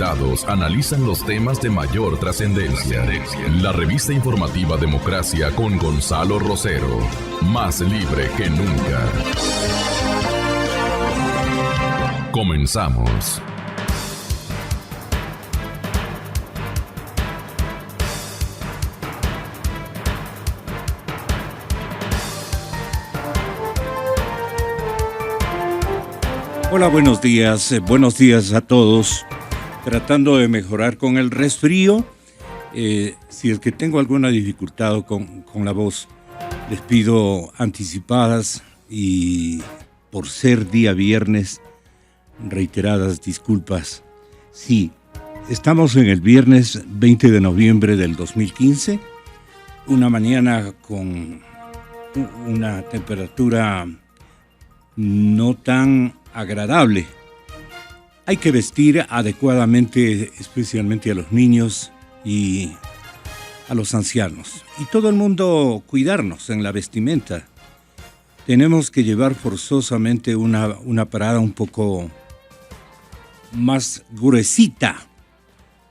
invitados analizan los temas de mayor trascendencia. La revista informativa Democracia con Gonzalo Rosero, más libre que nunca. Comenzamos. Hola, buenos días a todos. Tratando de mejorar con el resfrío. Si es que tengo alguna dificultad con la voz, les pido anticipadas y por ser día viernes, reiteradas disculpas. Sí, estamos en el viernes 20 de noviembre del 2015, una mañana con una temperatura no tan agradable. Hay que vestir adecuadamente, especialmente a los niños y a los ancianos. Y todo el mundo cuidarnos en la vestimenta. Tenemos que llevar forzosamente una parada un poco más gruesita.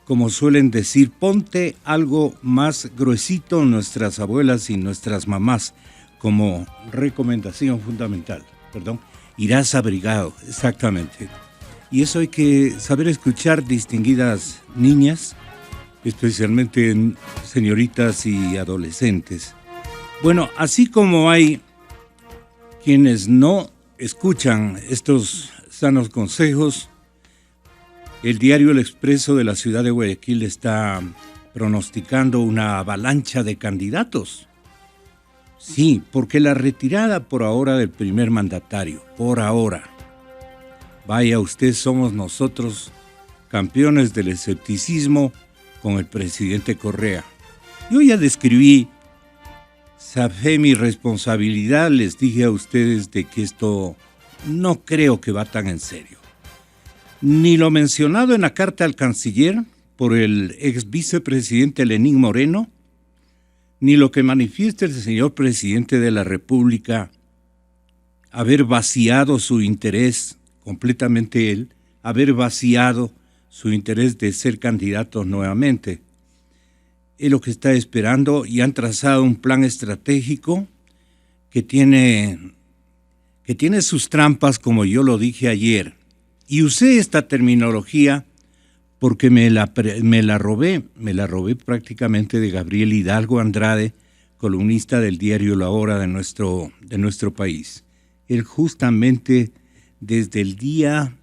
Como suelen decir, ponte algo más gruesito nuestras abuelas y nuestras mamás, como recomendación fundamental. Irás abrigado, exactamente. Y eso hay que saber escuchar, distinguidas niñas, especialmente señoritas y adolescentes. Bueno, así como hay quienes no escuchan estos sanos consejos, el diario El Expreso de la ciudad de Guayaquil está pronosticando una avalancha de candidatos. Sí, porque la retirada por ahora del primer mandatario, por ahora. Vaya usted, somos nosotros campeones del escepticismo con el presidente Correa. Yo ya describí, sabé mi responsabilidad, les dije a ustedes de que esto no creo que va tan en serio. Ni lo mencionado en la carta al canciller por el ex vicepresidente Lenín Moreno, ni lo que manifiesta el señor presidente de la República, haber vaciado su interés, completamente él, haber vaciado su interés de ser candidato nuevamente. Es lo que está esperando y han trazado un plan estratégico que tiene sus trampas, como yo lo dije ayer. Y usé esta terminología porque me la robé prácticamente de Gabriel Hidalgo Andrade, columnista del diario La Hora de nuestro país. Él justamente desde el día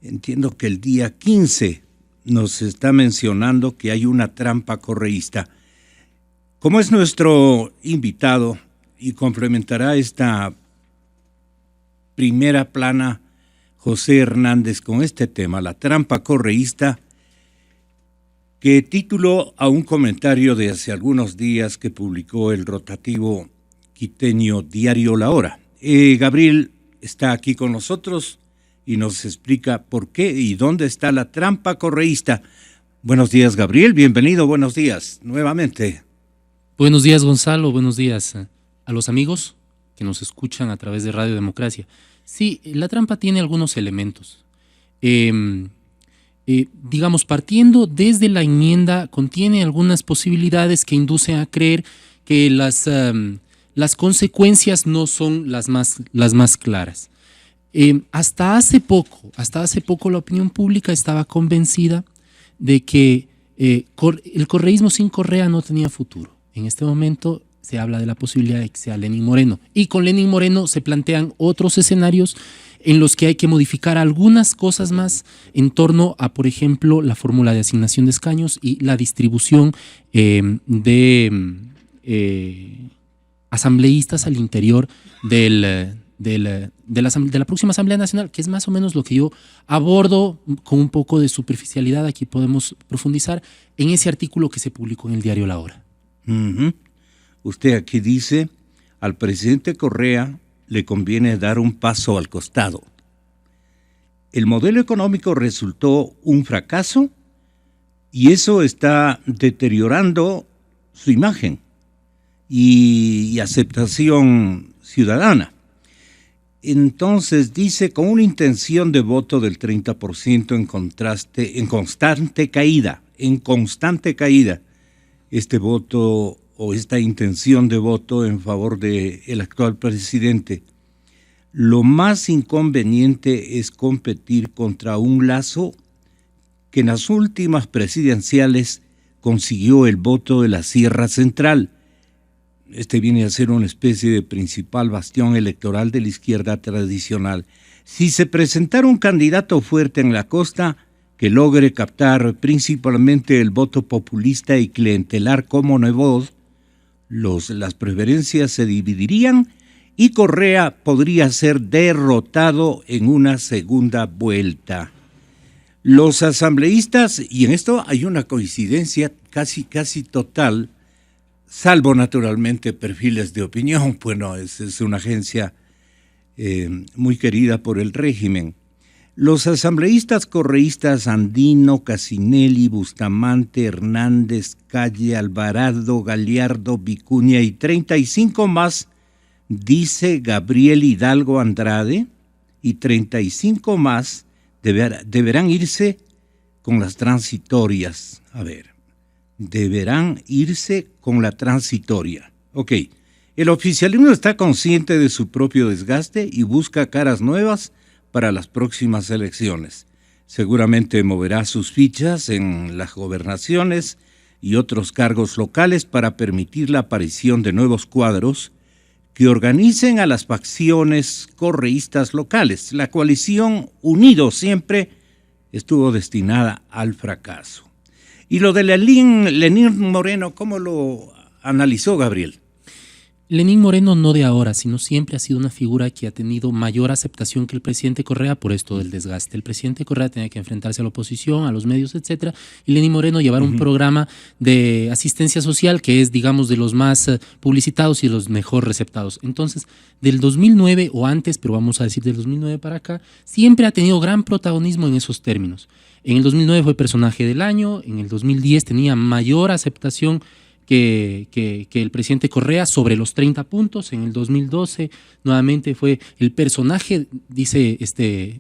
15, nos está mencionando que hay una trampa correísta. Como es nuestro invitado y complementará esta primera plana José Hernández con este tema, la trampa correísta, que tituló a un comentario de hace algunos días que publicó el rotativo quiteño diario La Hora. Gabriel está aquí con nosotros y nos explica por qué y dónde está la trampa correísta. Buenos días, Gabriel, bienvenido, buenos días nuevamente. Buenos días, Gonzalo, buenos días a los amigos que nos escuchan a través de Radio Democracia. Sí, la trampa tiene algunos elementos. Digamos, partiendo desde la enmienda, contiene algunas posibilidades que inducen a creer que las consecuencias no son las más claras. Hasta hace poco la opinión pública estaba convencida de que el correísmo sin Correa no tenía futuro. En este momento se habla de la posibilidad de que sea Lenín Moreno. Y con Lenín Moreno se plantean otros escenarios en los que hay que modificar algunas cosas más en torno a, por ejemplo, la fórmula de asignación de escaños y la distribución de asambleístas al interior de la próxima Asamblea Nacional, que es más o menos lo que yo abordo con un poco de superficialidad. Aquí podemos profundizar en ese artículo que se publicó en el diario La Hora. Uh-huh. Usted aquí dice, al presidente Correa le conviene dar un paso al costado. El modelo económico resultó un fracaso y eso está deteriorando su imagen y aceptación ciudadana. entonces dice, con una intención de voto del 30% en constante caída, este voto o esta intención de voto en favor del actual presidente. Lo más inconveniente es competir contra un Lasso que en las últimas presidenciales consiguió el voto de la Sierra Central. Este viene a ser una especie de principal bastión electoral de la izquierda tradicional. Si se presentara un candidato fuerte en la costa que logre captar principalmente el voto populista y clientelar como Nebot, las preferencias se dividirían y Correa podría ser derrotado en una segunda vuelta. Los asambleístas, y en esto hay una coincidencia casi total, salvo naturalmente perfiles de opinión, bueno, es una agencia muy querida por el régimen. Los asambleístas correístas Andino, Casinelli, Bustamante, Hernández, Calle, Alvarado, Galiardo, Vicuña y 35 más, dice Gabriel Hidalgo Andrade, y 35 más deberán irse con las transitorias. A ver, deberán irse con la transitoria. Ok, el oficialismo está consciente de su propio desgaste y busca caras nuevas para las próximas elecciones. Seguramente moverá sus fichas en las gobernaciones y otros cargos locales para permitir la aparición de nuevos cuadros que organicen a las facciones correístas locales. La coalición Unidos siempre estuvo destinada al fracaso. Y lo de Lenín Moreno, ¿cómo lo analizó Gabriel? Lenín Moreno no de ahora, sino siempre ha sido una figura que ha tenido mayor aceptación que el presidente Correa por esto del desgaste. El presidente Correa tenía que enfrentarse a la oposición, a los medios, etcétera, y Lenín Moreno llevar un programa de asistencia social que es, digamos, de los más publicitados y los mejor receptados. Entonces, del 2009 o antes, pero vamos a decir del 2009 para acá, siempre ha tenido gran protagonismo en esos términos. En el 2009 fue personaje del año, en el 2010 tenía mayor aceptación que el presidente Correa sobre los 30 puntos. En el 2012 nuevamente fue el personaje, dice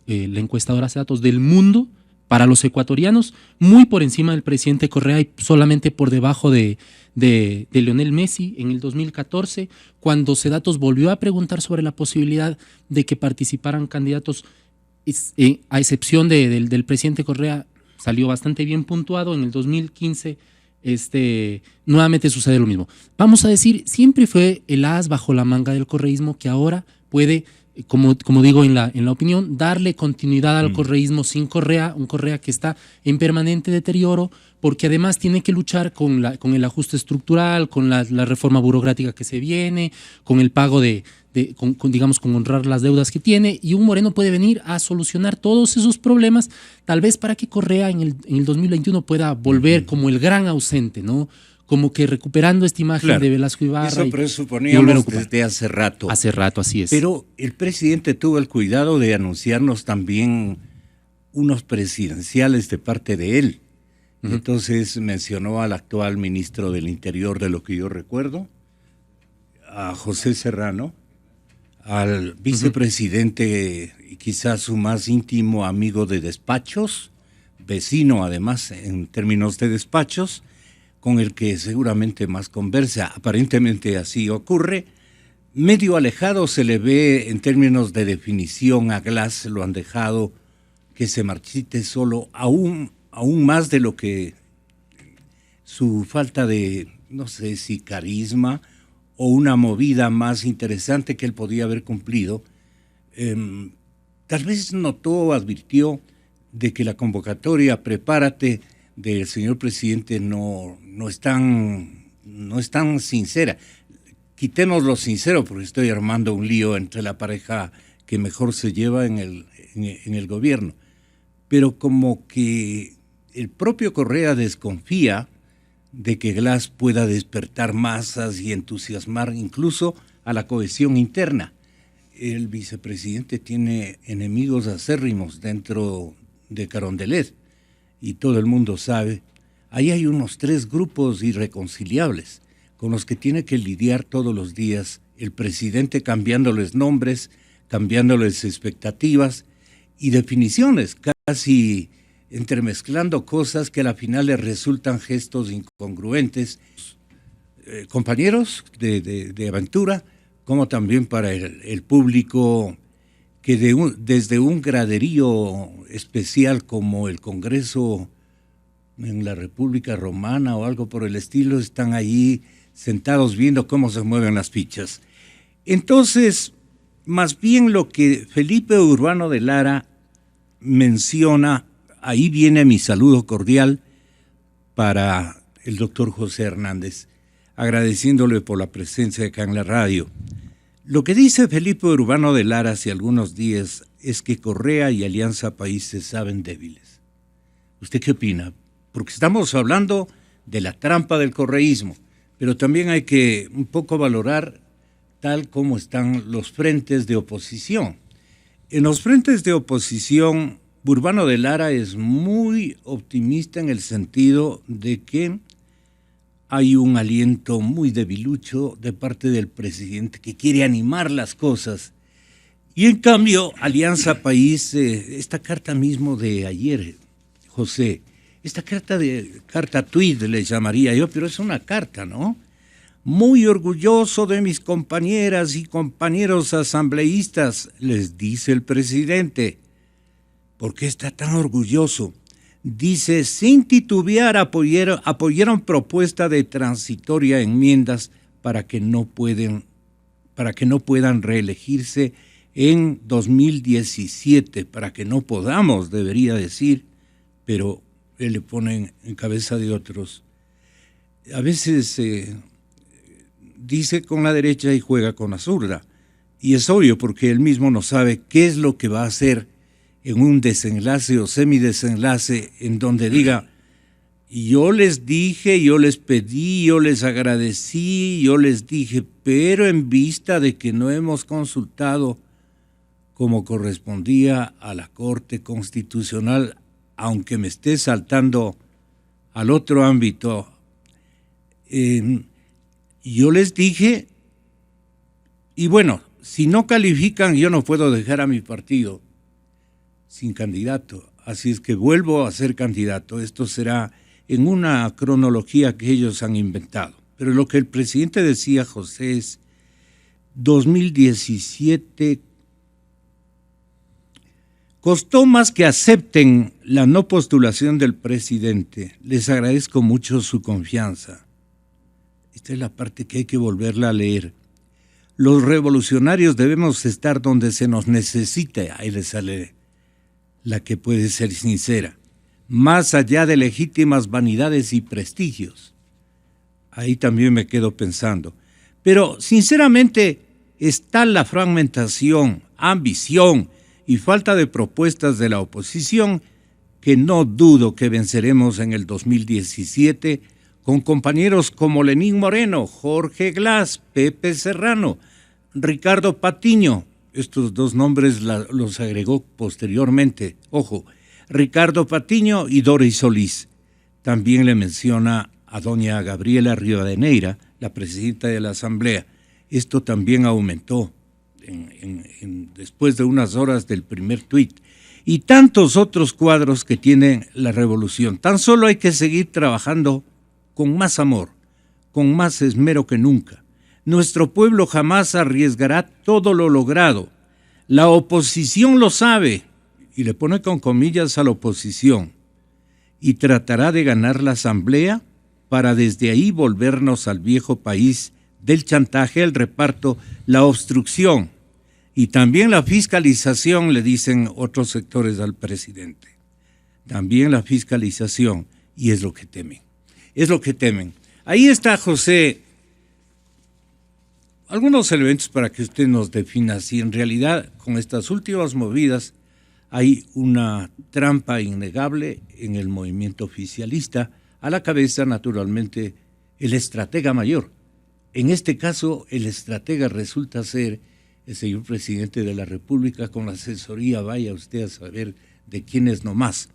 la encuestadora hace datos, del mundo para los ecuatorianos, muy por encima del presidente Correa y solamente por debajo de Lionel Messi. En el 2014, cuando Sedatos volvió a preguntar sobre la posibilidad de que participaran candidatos, a excepción del presidente Correa, salió bastante bien puntuado. En el 2015 nuevamente sucede lo mismo. Vamos a decir, siempre fue el as bajo la manga del correísmo que ahora puede, como digo en la opinión, darle continuidad al correísmo sin Correa, un Correa que está en permanente deterioro, porque además tiene que luchar con el ajuste estructural, con la reforma burocrática que se viene, con el pago con honrar las deudas que tiene, y un Moreno puede venir a solucionar todos esos problemas, tal vez para que Correa en el 2021 pueda volver como el gran ausente, ¿no? Como que recuperando esta imagen de Velasco Ibarra. Eso presuponíamos desde hace rato. Hace rato, así es. Pero el presidente tuvo el cuidado de anunciarnos también unos presidenciales de parte de él. Entonces mencionó al actual ministro del Interior, de lo que yo recuerdo, a José Serrano, al vicepresidente y quizás su más íntimo amigo de despachos, vecino además en términos de despachos, con el que seguramente más conversa. Aparentemente así ocurre. Medio alejado se le ve en términos de definición a Glass, lo han dejado que se marchite solo aún más de lo que su falta de, no sé si carisma o una movida más interesante que él podía haber cumplido. Tal vez notó o advirtió de que la convocatoria Prepárate del señor presidente no es tan sincera. Quitemos lo sincero porque estoy armando un lío entre la pareja que mejor se lleva en el gobierno. Pero como que el propio Correa desconfía de que Glass pueda despertar masas y entusiasmar incluso a la cohesión interna. El vicepresidente tiene enemigos acérrimos dentro de Carondelet y todo el mundo sabe. Ahí hay unos 3 grupos irreconciliables con los que tiene que lidiar todos los días el presidente, cambiándoles nombres, cambiándoles expectativas y definiciones, casi entremezclando cosas que a la final les resultan gestos incongruentes. Compañeros de aventura, como también para el público que desde un graderío especial como el Congreso en la República Romana o algo por el estilo, están allí sentados viendo cómo se mueven las fichas. Entonces, más bien lo que Felipe Urbano de Lara menciona, ahí viene mi saludo cordial para el doctor José Hernández, agradeciéndole por la presencia acá en la radio. Lo que dice Felipe Urbano de Lara hace algunos días es que Correa y Alianza País se saben débiles. ¿Usted qué opina? Porque estamos hablando de la trampa del correísmo, pero también hay que un poco valorar tal como están los frentes de oposición. En los frentes de oposición, Urbano de Lara es muy optimista en el sentido de que hay un aliento muy debilucho de parte del presidente que quiere animar las cosas. Y en cambio, Alianza País, esta carta mismo de ayer, José, esta carta tweet le llamaría yo, pero es una carta, ¿no? Muy orgulloso de mis compañeras y compañeros asambleístas, les dice el presidente. ¿Por qué está tan orgulloso? Dice, sin titubear apoyaron propuesta de transitoria enmiendas para que no puedan reelegirse en 2017, para que no podamos, debería decir, pero él le pone en cabeza de otros. A veces dice con la derecha y juega con la zurda, y es obvio porque él mismo no sabe qué es lo que va a hacer en un desenlace o semidesenlace en donde diga, yo les dije, yo les pedí, yo les agradecí, yo les dije, pero en vista de que no hemos consultado como correspondía a la Corte Constitucional, aunque me esté saltando al otro ámbito, yo les dije, y bueno, si no califican, yo no puedo dejar a mi partido sin candidato, así es que vuelvo a ser candidato. Esto será en una cronología que ellos han inventado. Pero lo que el presidente decía, José, es 2017 costó más que acepten la no postulación del presidente. Les agradezco mucho su confianza. Esta es la parte que hay que volverla a leer. Los revolucionarios debemos estar donde se nos necesite. Ahí les sale la que puede ser sincera, más allá de legítimas vanidades y prestigios. Ahí también me quedo pensando. Pero, sinceramente, está la fragmentación, ambición y falta de propuestas de la oposición que no dudo que venceremos en el 2017 con compañeros como Lenín Moreno, Jorge Glass, Pepe Serrano, Ricardo Patiño. Estos dos nombres los agregó posteriormente. Ojo, Ricardo Patiño y Doris Solís. También le menciona a doña Gabriela Rivadeneira, la presidenta de la Asamblea. Esto también aumentó después de unas horas del primer tuit. Y tantos otros cuadros que tiene la revolución. Tan solo hay que seguir trabajando con más amor, con más esmero que nunca. Nuestro pueblo jamás arriesgará todo lo logrado. La oposición lo sabe, y le pone con comillas a la oposición, y tratará de ganar la asamblea para desde ahí volvernos al viejo país del chantaje, el reparto, la obstrucción y también la fiscalización, le dicen otros sectores al presidente. También la fiscalización, y es lo que temen. Es lo que temen. Ahí está, José, algunos elementos para que usted nos defina si en realidad con estas últimas movidas hay una trampa innegable en el movimiento oficialista, a la cabeza naturalmente el estratega mayor. En este caso el estratega resulta ser el señor presidente de la República con la asesoría, vaya usted a saber de quién es nomás.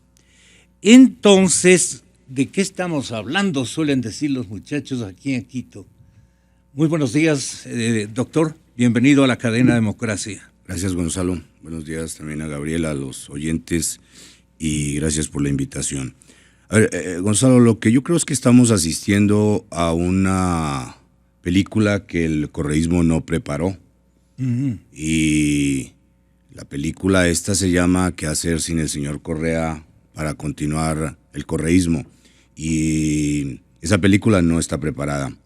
Entonces, ¿de qué estamos hablando? Suelen decir los muchachos aquí en Quito. Muy buenos días, doctor. Bienvenido a la cadena Democracia. Gracias, Gonzalo. Buenos días también a Gabriela, a los oyentes, y gracias por la invitación. A ver, Gonzalo, lo que yo creo es que estamos asistiendo a una película que el correísmo no preparó. Y la película esta se llama ¿Qué hacer sin el señor Correa para continuar el correísmo? Y esa película no está preparada.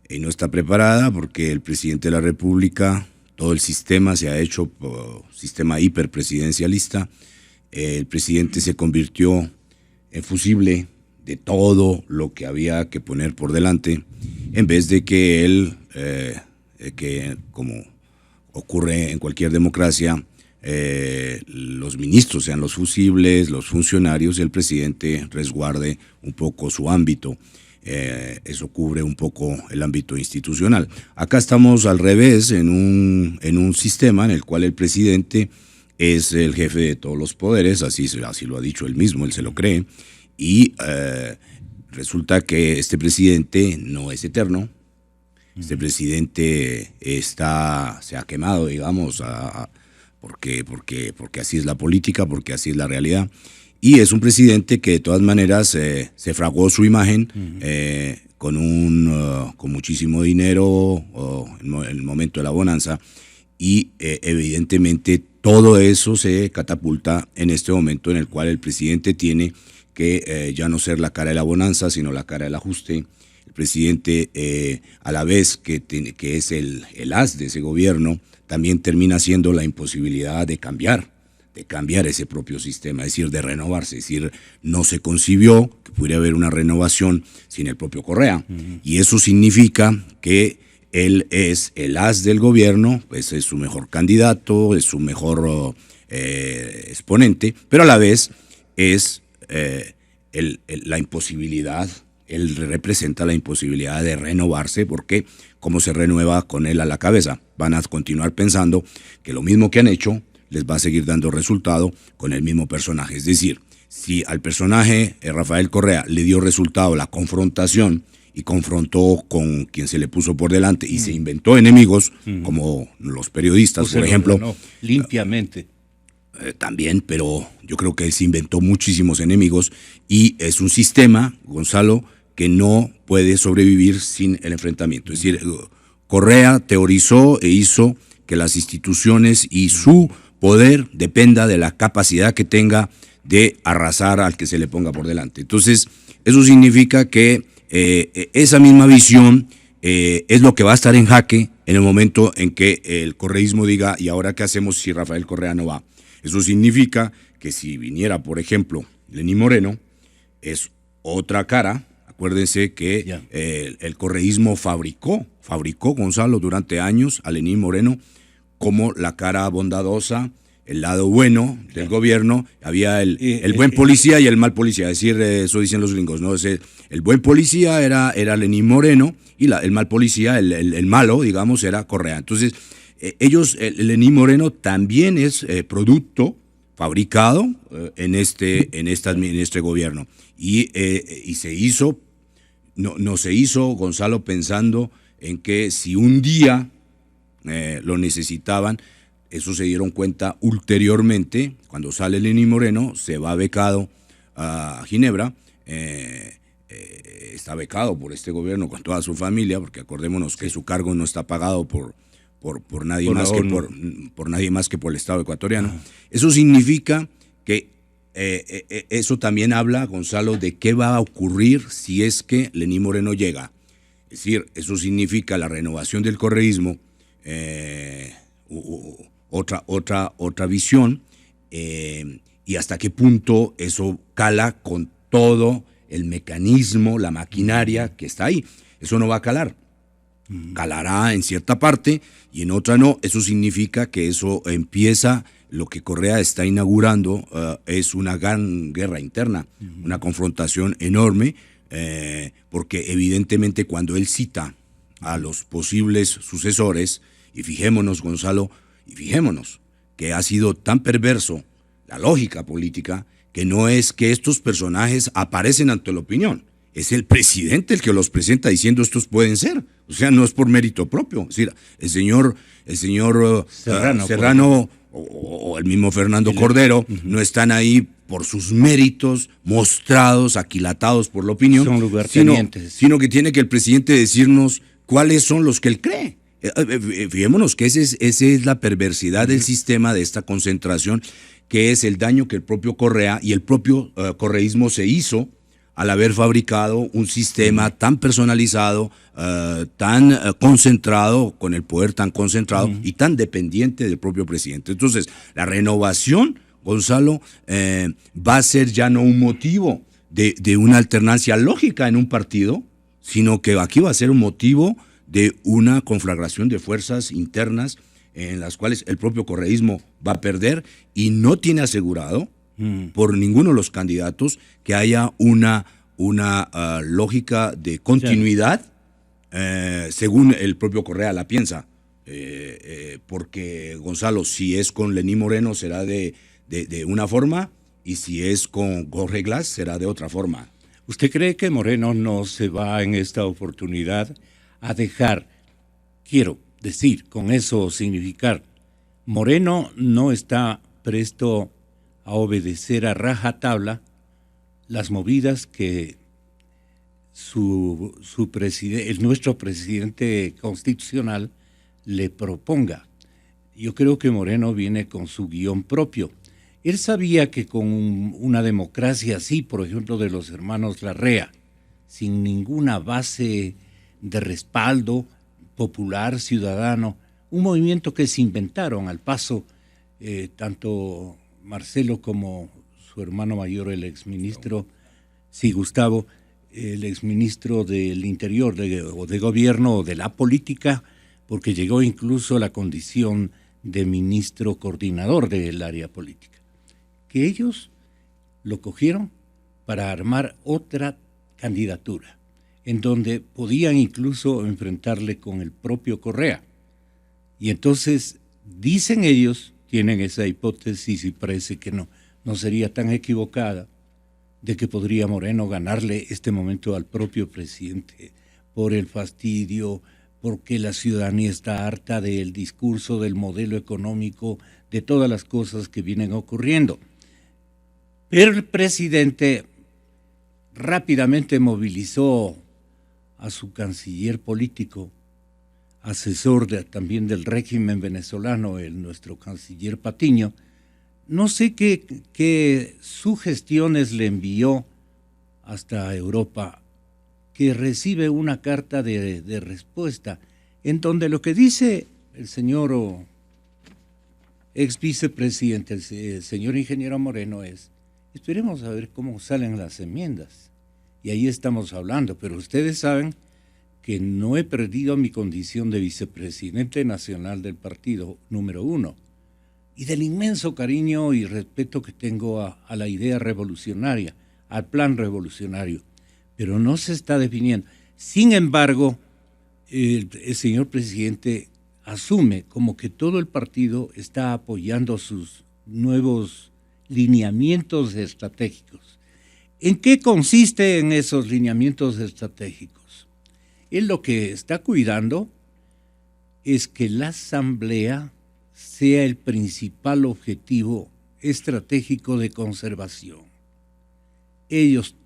Y no está preparada porque el presidente de la República, todo el sistema se ha hecho sistema hiperpresidencialista. El presidente se convirtió en fusible de todo lo que había que poner por delante, en vez de que él, que como ocurre en cualquier democracia, los ministros sean los fusibles, los funcionarios, y el presidente resguarde un poco su ámbito. Eso cubre un poco el ámbito institucional. Acá estamos al revés, en un sistema en el cual el presidente es el jefe de todos los poderes, así lo ha dicho él mismo, él se lo cree, y resulta que este presidente no es eterno. Este presidente se ha quemado, digamos, porque así es la política, porque así es la realidad. Y es un presidente que de todas maneras se fraguó su imagen con muchísimo dinero en el momento de la bonanza, y evidentemente todo eso se catapulta en este momento en el cual el presidente tiene que ya no ser la cara de la bonanza, sino la cara del ajuste. El presidente, a la vez que es el as de ese gobierno, también termina siendo la imposibilidad de cambiar ese propio sistema, es decir, de renovarse. Es decir, no se concibió que pudiera haber una renovación sin el propio Correa. Y eso significa que él es el as del gobierno, pues es su mejor candidato, es su mejor exponente, pero a la vez es la imposibilidad. Él representa la imposibilidad de renovarse, porque ¿cómo se renueva con él a la cabeza? Van a continuar pensando que lo mismo que han hecho les va a seguir dando resultado con el mismo personaje. Es decir, si al personaje Rafael Correa le dio resultado la confrontación y confrontó con quien se le puso por delante y se inventó enemigos, como los periodistas, por ejemplo. No, limpiamente. También, pero yo creo que él se inventó muchísimos enemigos, y es un sistema, Gonzalo, que no puede sobrevivir sin el enfrentamiento. Es decir, Correa teorizó e hizo que las instituciones y su poder dependa de la capacidad que tenga de arrasar al que se le ponga por delante. Entonces, eso significa que esa misma visión es lo que va a estar en jaque en el momento en que el correísmo diga: ¿y ahora qué hacemos si Rafael Correa no va? Eso significa que si viniera, por ejemplo, Lenín Moreno, es otra cara. Acuérdense que el correísmo fabricó, Gonzalo, durante años a Lenín Moreno como la cara bondadosa, el lado bueno del gobierno. Había el buen policía y el mal policía, es decir, eso dicen los gringos, ¿no? El buen policía era Lenín Moreno, y el mal policía, el malo, digamos, era Correa. Entonces, Lenín Moreno también es producto fabricado en este gobierno. Y se hizo, no se hizo, Gonzalo, pensando en que si un día lo necesitaban. Eso se dieron cuenta ulteriormente. Cuando sale Lenín Moreno, se va becado a Ginebra. Está becado por este gobierno con toda su familia, porque acordémonos que su cargo no está pagado por nadie más que por nadie más que por el Estado ecuatoriano. Eso significa que eso también habla, Gonzalo, de qué va a ocurrir si es que Lenín Moreno llega. Es decir, eso significa la renovación del correísmo, otra visión, y hasta qué punto eso cala con todo el mecanismo, la maquinaria que está ahí. Eso no va a calar. Calará en cierta parte y en otra no. Eso significa que eso empieza, lo que Correa está inaugurando es una gran guerra interna, una confrontación enorme, porque evidentemente cuando él cita a los posibles sucesores, y fijémonos, Gonzalo, que ha sido tan perverso la lógica política, que no es que estos personajes aparecen ante la opinión, es el presidente el que los presenta diciendo estos pueden ser. O sea, no es por mérito propio. Es decir, el señor Serrano o el mismo Fernando Cordero no están ahí por sus méritos mostrados, aquilatados por la opinión, son lugartenientes, sino que tiene que el presidente decirnos cuáles son los que él cree. Fijémonos que esa es la perversidad del sistema, de esta concentración, que es el daño que el propio Correa y el propio correísmo se hizo al haber fabricado un sistema tan personalizado, tan concentrado, con el poder tan concentrado y tan dependiente del propio presidente. Entonces, la renovación, Gonzalo, va a ser ya no un motivo de una alternancia lógica en un partido, sino que aquí va a ser un motivo de una conflagración de fuerzas internas en las cuales el propio correísmo va a perder y no tiene asegurado por ninguno de los candidatos que haya una lógica de continuidad, según el propio Correa la piensa. Porque, Gonzalo, si es con Lenín Moreno será de una forma, y si es con Jorge Glass será de otra forma. ¿Usted cree que Moreno no se va en esta oportunidad a dejar, quiero decir, con eso significar, Moreno no está presto a obedecer a rajatabla las movidas que nuestro presidente constitucional le proponga? Yo creo que Moreno viene con su guión propio. Él sabía que con una democracia así, por ejemplo, de los hermanos Larrea, sin ninguna base de respaldo popular, ciudadano, un movimiento que se inventaron al paso, tanto Marcelo como su hermano mayor, el exministro, sí, Gustavo, el exministro del Interior o de Gobierno o de la Política, porque llegó incluso a la condición de ministro coordinador del área política, que ellos lo cogieron para armar otra candidatura, en donde podían incluso enfrentarle con el propio Correa. Y entonces, dicen ellos, tienen esa hipótesis y parece que no sería tan equivocada, de que podría Moreno ganarle este momento al propio presidente por el fastidio, porque la ciudadanía está harta del discurso, del modelo económico, de todas las cosas que vienen ocurriendo. Pero el presidente rápidamente movilizó a su canciller político, asesor también del régimen venezolano, nuestro canciller Patiño. No sé qué sugestiones le envió hasta Europa, que recibe una carta de respuesta, en donde lo que dice el señor ex vicepresidente, el señor ingeniero Moreno, es: esperemos a ver cómo salen las enmiendas. Y ahí estamos hablando, pero ustedes saben que no he perdido mi condición de vicepresidente nacional del partido número 1 y del inmenso cariño y respeto que tengo a la idea revolucionaria, al plan revolucionario, pero no se está definiendo. Sin embargo, el señor presidente asume como que todo el partido está apoyando sus nuevos lineamientos estratégicos. ¿En qué consisten esos lineamientos estratégicos? Él lo que está cuidando es que la Asamblea sea el principal objetivo estratégico de conservación. Ellos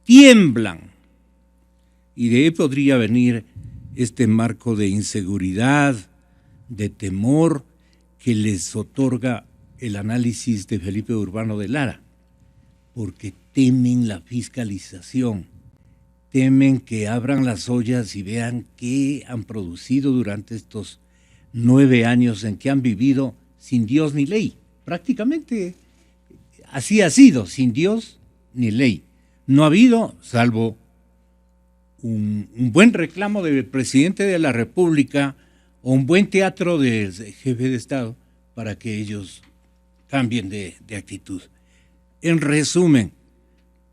tiemblan, y de ahí podría venir este marco de inseguridad, de temor que les otorga el análisis de Felipe Urbano de Lara, porque temen la fiscalización, temen que abran las ollas y vean qué han producido durante estos 9 años en que han vivido sin Dios ni ley. Prácticamente así ha sido, sin Dios ni ley. No ha habido, salvo un buen reclamo del presidente de la República o un buen teatro del jefe de Estado para que ellos cambien de actitud. En resumen,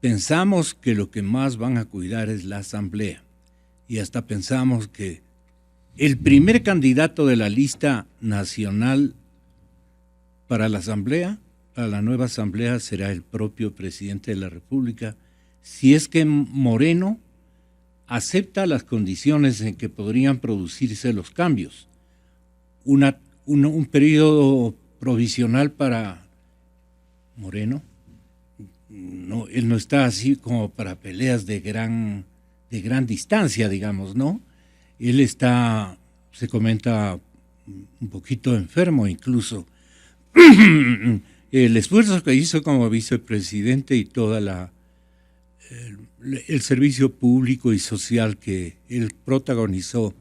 pensamos que lo que más van a cuidar es la Asamblea, y hasta pensamos que el primer candidato de la lista nacional para la Asamblea, para la nueva Asamblea, será el propio presidente de la República, si es que Moreno acepta las condiciones en que podrían producirse los cambios. Un periodo provisional para Moreno. No, él no está así como para peleas de gran distancia, digamos, ¿no? Él está, se comenta, un poquito enfermo incluso. El esfuerzo que hizo como vicepresidente y toda el servicio público y social que él protagonizó,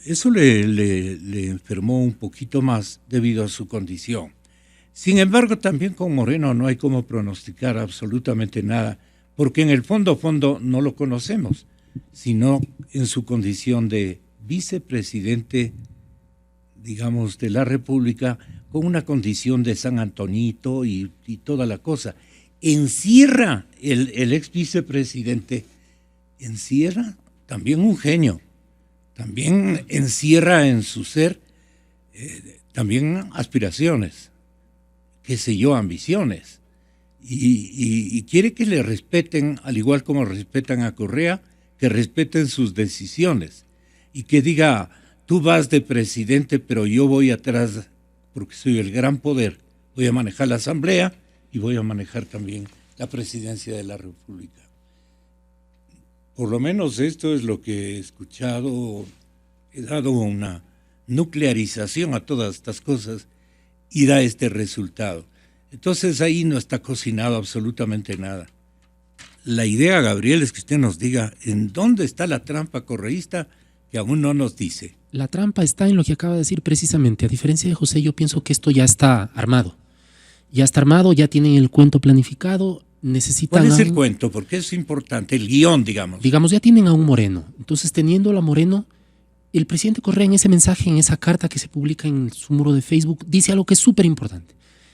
eso le enfermó un poquito más debido a su condición. Sin embargo, también con Moreno no hay como pronosticar absolutamente nada, porque en el fondo no lo conocemos, sino en su condición de vicepresidente, digamos, de la República, con una condición de San Antonito y toda la cosa. Encierra el ex vicepresidente, encierra también un genio, también encierra en su ser también aspiraciones, qué sé yo, ambiciones, y quiere que le respeten, al igual como respetan a Correa, que respeten sus decisiones, y que diga, tú vas de presidente, pero yo voy atrás, porque soy el gran poder, voy a manejar la Asamblea y voy a manejar también la presidencia de la República. Por lo menos esto es lo que he escuchado, he dado una nuclearización a todas estas cosas y da este resultado. Entonces ahí no está cocinado absolutamente nada. La idea, Gabriel, es que usted nos diga en dónde está la trampa correísta que aún no nos dice. La trampa está en lo que acaba de decir precisamente. A diferencia de José, yo pienso que esto ya está armado. Ya está armado, ya tienen el cuento planificado, necesitan... ¿Cuál es el cuento? Porque es importante, el guión, digamos. Digamos, ya tienen a un Moreno. Entonces, teniéndolo a Moreno, el presidente Correa en ese mensaje, en esa carta que se publica en su muro de Facebook, dice algo que es súper importante.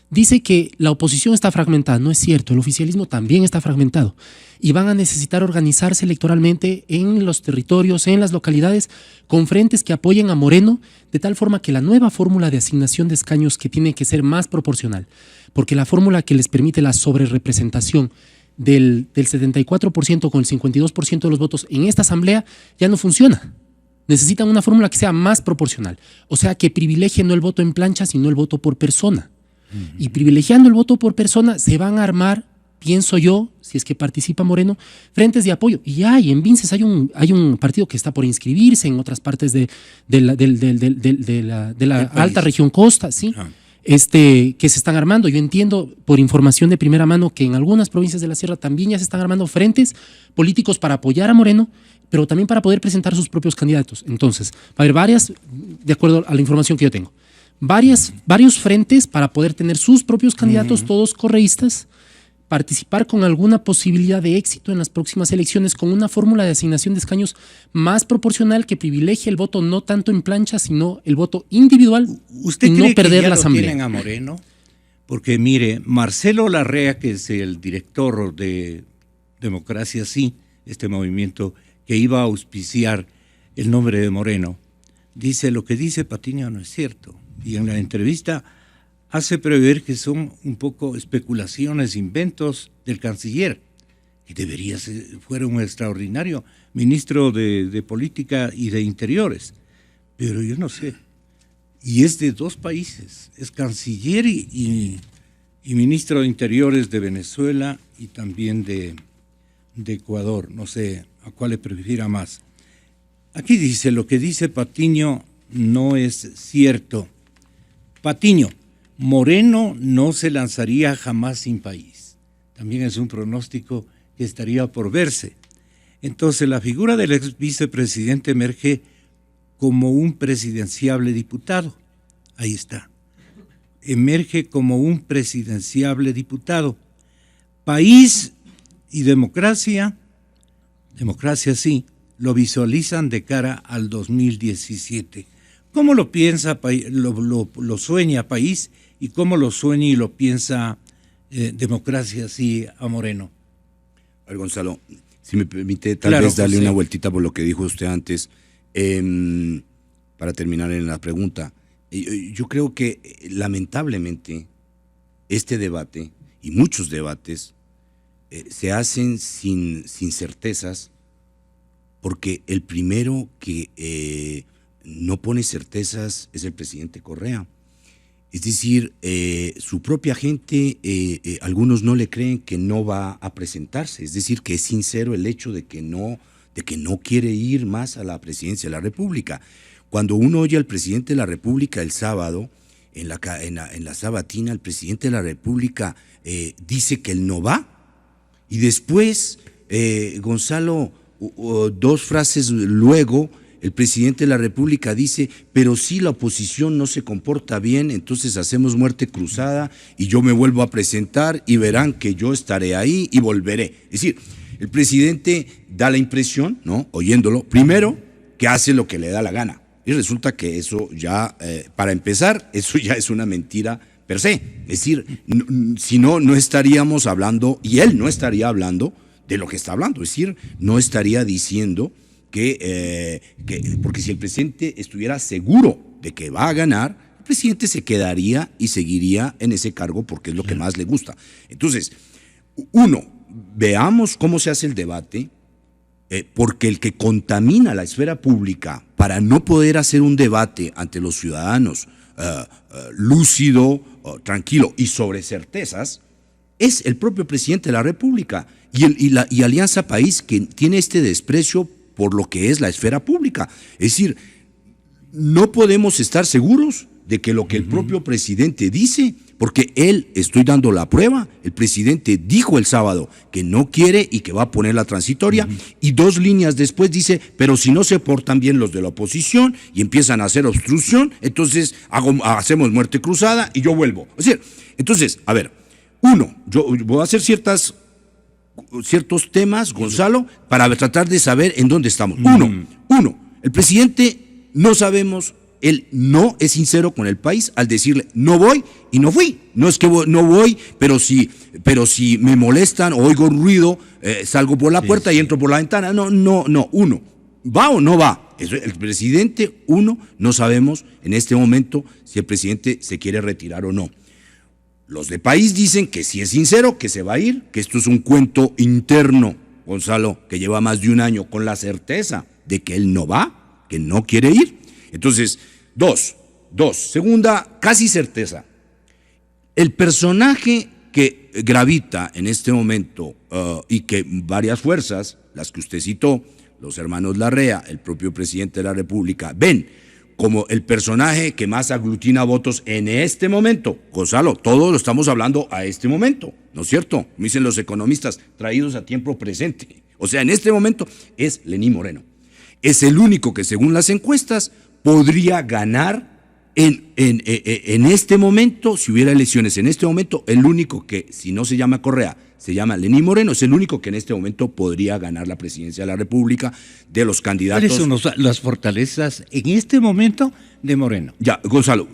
Dice que la oposición está fragmentada. No es cierto, el oficialismo también está fragmentado. Y van a necesitar organizarse electoralmente en los territorios, en las localidades, con frentes que apoyen a Moreno, de tal forma que la nueva fórmula de asignación de escaños, que tiene que ser más proporcional, porque la fórmula que les permite la sobrerepresentación del 74% con el 52% de los votos en esta asamblea ya no funciona. Necesitan una fórmula que sea más proporcional, o sea, que privilegie no el voto en plancha, sino el voto por persona. Y privilegiando el voto por persona se van a armar, pienso yo, si es que participa Moreno, frentes de apoyo. Y en Vinces hay un partido que está por inscribirse, en otras partes de la alta región costa, ¿sí? Que se están armando. Yo entiendo por información de primera mano que en algunas provincias de la Sierra también ya se están armando frentes políticos para apoyar a Moreno, pero también para poder presentar sus propios candidatos. Entonces, va a haber varias, de acuerdo a la información que yo tengo, varios frentes para poder tener sus propios candidatos, todos correístas, participar con alguna posibilidad de éxito en las próximas elecciones con una fórmula de asignación de escaños más proporcional que privilegie el voto no tanto en plancha, sino el voto individual. ¿Usted y cree no perder que ya la lo asamblea? Tienen a Moreno? Porque mire, Marcelo Larrea, que es el director de Democracia Sí, este movimiento que iba a auspiciar el nombre de Moreno, dice lo que dice Patiño no es cierto. Y en la entrevista hace prever que son un poco especulaciones, inventos del canciller, que debería ser, fuera un extraordinario ministro de Política y de Interiores. Pero yo no sé. Y es de dos países, es canciller y ministro de Interiores de Venezuela y también de Ecuador. No sé a cuál le prefiera más. Aquí dice, lo que dice Patiño no es cierto. Patiño, Moreno no se lanzaría jamás sin país. También es un pronóstico que estaría por verse. Entonces, la figura del ex vicepresidente emerge como un presidenciable diputado. Ahí está. Emerge como un presidenciable diputado. País y democracia sí, lo visualizan de cara al 2017. ¿Cómo lo piensa, lo sueña País y cómo lo sueña y lo piensa Democracia Sí a Moreno? A ver, Gonzalo, si me permite tal vez darle una vueltita por lo que dijo usted antes, para terminar en la pregunta. Yo creo que lamentablemente este debate y muchos debates se hacen sin certezas porque el primero que no pone certezas es el presidente Correa. Es decir, su propia gente, algunos no le creen que no va a presentarse, es decir, que es sincero el hecho de que no quiere ir más a la presidencia de la República. Cuando uno oye al presidente de la República el sábado, en la sabatina, el presidente de la República dice que él no va, y después, Gonzalo, 2 frases luego, el presidente de la República dice, pero si la oposición no se comporta bien, entonces hacemos muerte cruzada y yo me vuelvo a presentar y verán que yo estaré ahí y volveré. Es decir, el presidente da la impresión, ¿no?, oyéndolo, primero, que hace lo que le da la gana. Y resulta que eso ya, para empezar, eso ya es una mentira per se. Es decir, si no, no estaríamos hablando, y él no estaría hablando de lo que está hablando. Es decir, no estaría diciendo porque si el presidente estuviera seguro de que va a ganar, el presidente se quedaría y seguiría en ese cargo porque es lo que más le gusta. Entonces, veamos cómo se hace el debate, porque el que contamina la esfera pública para no poder hacer un debate ante los ciudadanos lúcido, tranquilo y sobre certezas, es el propio presidente de la República y Alianza País, que tiene este desprecio por lo que es la esfera pública. Es decir, no podemos estar seguros de que lo que el propio presidente dice, porque estoy dando la prueba, el presidente dijo el sábado que no quiere y que va a poner la transitoria, y 2 líneas después dice, pero si no se portan bien los de la oposición y empiezan a hacer obstrucción, entonces hacemos muerte cruzada y yo vuelvo. Es decir, entonces, a ver, yo voy a hacer ciertos temas, Gonzalo, para tratar de saber en dónde estamos. El presidente, no sabemos, él no es sincero con el país al decirle, no voy y no fui. No es que no voy, pero si me molestan o oigo ruido, salgo por la puerta y entro por la ventana. No. ¿Va o no va? El presidente, no sabemos en este momento si el presidente se quiere retirar o no. Los de país dicen que sí es sincero, que se va a ir, que esto es un cuento interno, Gonzalo, que lleva más de un año con la certeza de que él no va, que no quiere ir. Entonces, dos. Segunda, casi certeza. El personaje que gravita en este momento y que varias fuerzas, las que usted citó, los hermanos Larrea, el propio presidente de la República, ven como el personaje que más aglutina votos en este momento. Gonzalo, todo lo estamos hablando a este momento, ¿no es cierto? Me dicen los economistas, traídos a tiempo presente. O sea, en este momento es Lenín Moreno. Es el único que, según las encuestas, podría ganar en este momento, si hubiera elecciones en este momento, el único que, si no se llama Correa, se llama Lenín Moreno, es el único que en este momento podría ganar la presidencia de la República de los candidatos. ¿Cuáles son las fortalezas en este momento de Moreno? Ya, Gonzalo.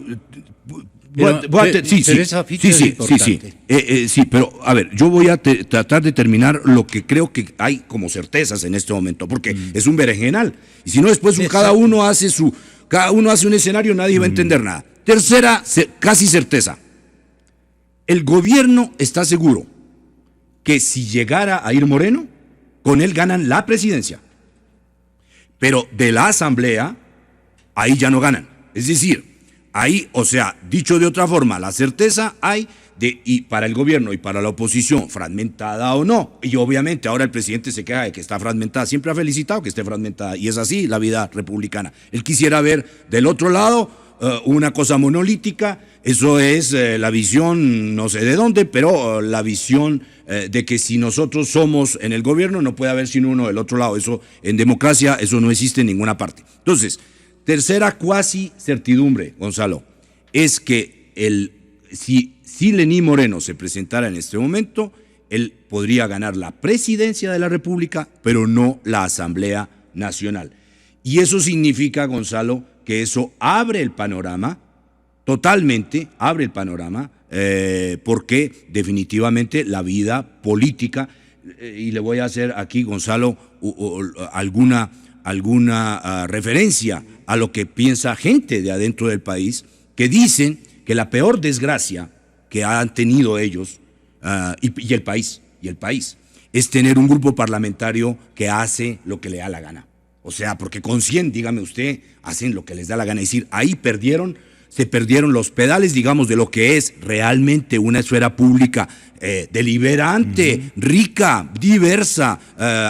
Sí, pero a ver, yo voy a tratar de terminar lo que creo que hay como certezas en este momento, porque es un berenjenal. Y si no, después cada uno hace un escenario, nadie va a entender nada. Tercera, casi certeza. El gobierno está seguro que si llegara a ir Moreno, con él ganan la presidencia. Pero de la asamblea, ahí ya no ganan. Es decir, ahí, o sea, dicho de otra forma, la certeza hay y para el gobierno y para la oposición, fragmentada o no. Y obviamente ahora el presidente se queja de que está fragmentada. Siempre ha felicitado que esté fragmentada. Y es así la vida republicana. Él quisiera ver del otro lado una cosa monolítica. Eso es la visión, no sé de dónde, pero la visión de que si nosotros somos en el gobierno no puede haber sino uno del otro lado. Eso en democracia, eso no existe en ninguna parte. Entonces, tercera cuasi certidumbre, Gonzalo, es que si Lenín Moreno se presentara en este momento, él podría ganar la presidencia de la República, pero no la Asamblea Nacional. Y eso significa, Gonzalo, que eso abre el panorama, totalmente abre el panorama, porque definitivamente la vida política, y le voy a hacer aquí, Gonzalo, alguna referencia a lo que piensa gente de adentro del país, que dicen que la peor desgracia que han tenido ellos y el país es tener un grupo parlamentario que hace lo que le da la gana. O sea, porque con 100, dígame usted, hacen lo que les da la gana. Es decir, ahí se perdieron los pedales, digamos, de lo que es realmente una esfera pública deliberante, rica, diversa,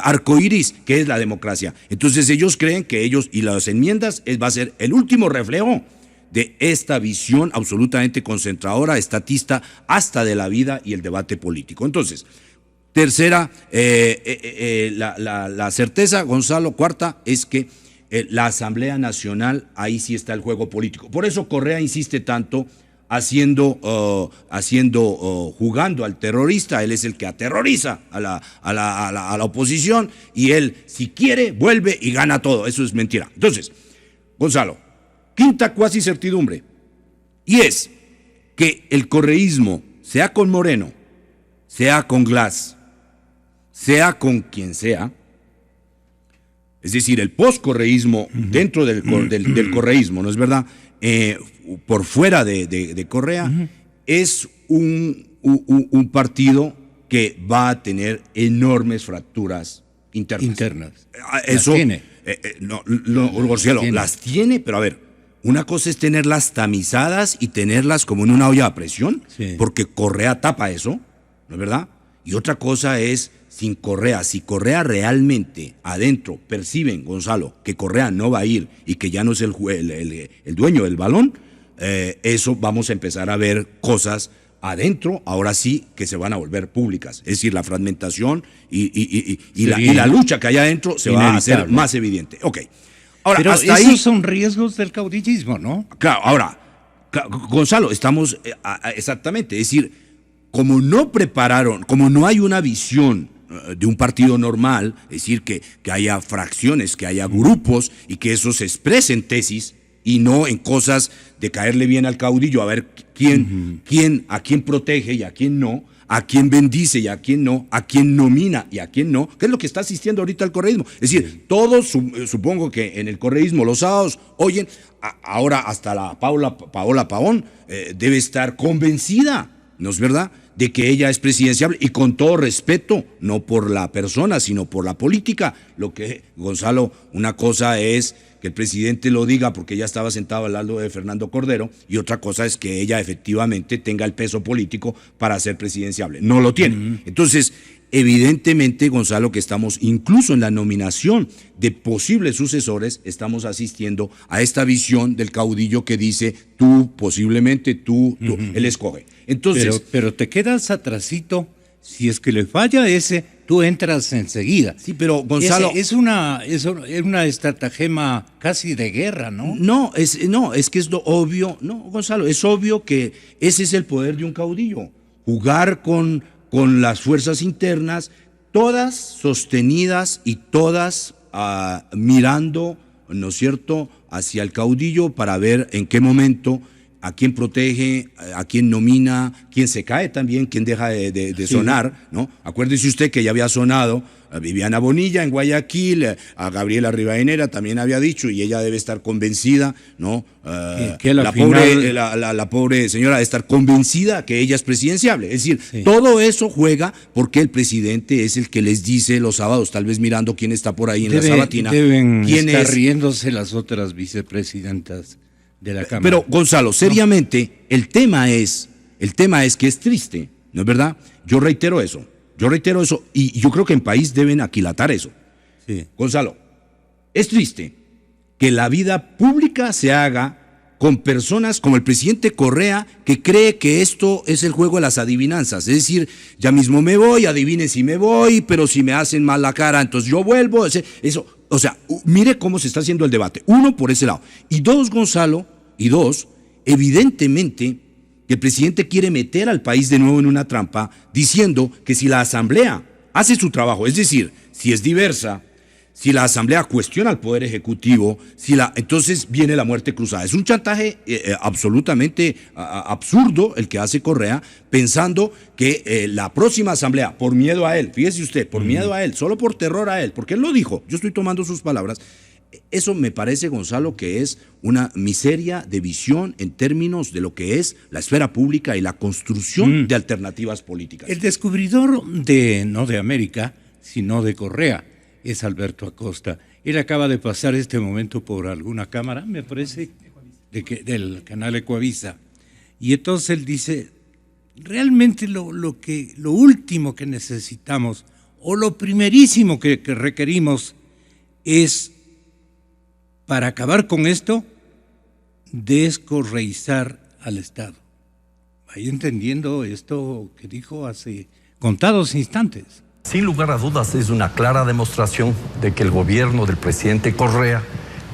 arcoíris, que es la democracia. Entonces ellos creen que ellos y las enmiendas va a ser el último reflejo de esta visión absolutamente concentradora, estatista, hasta de la vida y el debate político. Entonces, tercera, la certeza, Gonzalo, cuarta, es que la Asamblea Nacional, ahí sí está el juego político. Por eso Correa insiste tanto jugando al terrorista. Él es el que aterroriza a la oposición, y él, si quiere, vuelve y gana todo. Eso es mentira. Entonces, Gonzalo, quinta cuasi certidumbre, y es que el correísmo, sea con Moreno, sea con Glass, sea con quien sea, es decir, el postcorreísmo dentro del correísmo, ¿no es verdad? Por fuera de Correa, es un partido que va a tener enormes fracturas internas. Eso las tiene. Gorcielo, las tiene, pero a ver, una cosa es tenerlas tamizadas y tenerlas como en una olla a presión, porque Correa tapa eso, ¿no es verdad? Y otra cosa es sin Correa. Si Correa realmente adentro perciben, Gonzalo, que Correa no va a ir y que ya no es el dueño del balón, eso vamos a empezar a ver cosas adentro, ahora sí, que se van a volver públicas. Es decir, la fragmentación y la lucha que hay adentro se va a hacer más evidente. Ok. Ahora, pero hasta esos ahí son riesgos del caudillismo, ¿no? Claro, ahora, Gonzalo, estamos exactamente, es decir, como no hay una visión de un partido normal, es decir, que haya fracciones, que haya grupos y que eso se exprese en tesis y no en cosas de caerle bien al caudillo, a ver a quién protege y a quién no, a quién bendice y a quién no, a quién nomina y a quién no, que es lo que está asistiendo ahorita al correísmo. Es decir, todos, supongo que en el correísmo los sábados oyen, ahora hasta la Paola Pavón debe estar convencida, ¿no es verdad?, de que ella es presidenciable, y con todo respeto, no por la persona, sino por la política. Lo que, Gonzalo, una cosa es que el presidente lo diga porque ella estaba sentada al lado de Fernando Cordero, y otra cosa es que ella efectivamente tenga el peso político para ser presidenciable. No lo tiene. Entonces, evidentemente, Gonzalo, que estamos incluso en la nominación de posibles sucesores, estamos asistiendo a esta visión del caudillo que dice tú, posiblemente tú, él escoge. Entonces, pero te quedas atrasito. Si es que le falla ese, tú entras enseguida. Sí, pero Gonzalo, es una estratagema casi de guerra, ¿no? No, es que es lo obvio. No, Gonzalo, es obvio que ese es el poder de un caudillo. Jugar con las fuerzas internas, todas sostenidas y todas mirando, ¿no es cierto?, hacia el caudillo para ver en qué momento, a quién protege, a quién nomina, quién se cae también, quién deja de sonar, ¿no? Acuérdese usted que ya había sonado a Viviana Bonilla en Guayaquil, a Gabriela Rivadeneira también había dicho, y ella debe estar convencida, ¿no? La pobre señora debe estar convencida que ella es presidenciable. Es decir, todo eso juega porque el presidente es el que les dice los sábados, tal vez mirando quién está por ahí en la sabatina. Deben estar riéndose las otras vicepresidentas de la Cámara. Pero, Gonzalo, seriamente, el tema es que es triste, ¿no es verdad? Yo reitero eso, y yo creo que en país deben aquilatar eso. Sí. Gonzalo, es triste que la vida pública se haga con personas como el presidente Correa, que cree que esto es el juego de las adivinanzas. Es decir, ya mismo me voy, adivine si me voy, pero si me hacen mal la cara, entonces yo vuelvo. Eso, o sea, mire cómo se está haciendo el debate. Uno, por ese lado. Y dos, Gonzalo, evidentemente, que el presidente quiere meter al país de nuevo en una trampa, diciendo que si la Asamblea hace su trabajo, es decir, si es diversa, si la Asamblea cuestiona al Poder Ejecutivo, entonces viene la muerte cruzada. Es un chantaje absolutamente absurdo el que hace Correa, pensando que la próxima Asamblea, por miedo a él, fíjese usted, por miedo a él, solo por terror a él, porque él lo dijo, yo estoy tomando sus palabras. Eso me parece, Gonzalo, que es una miseria de visión en términos de lo que es la esfera pública y la construcción de alternativas políticas. El descubridor no de América, sino de Correa, es Alberto Acosta. Él acaba de pasar este momento por alguna cámara, me parece, del canal Ecuavisa. Y entonces él dice, realmente lo último que necesitamos, o lo primerísimo que requerimos, es, para acabar con esto, descorreizar al Estado. Vaya entendiendo esto que dijo hace contados instantes. Sin lugar a dudas, es una clara demostración de que el gobierno del presidente Correa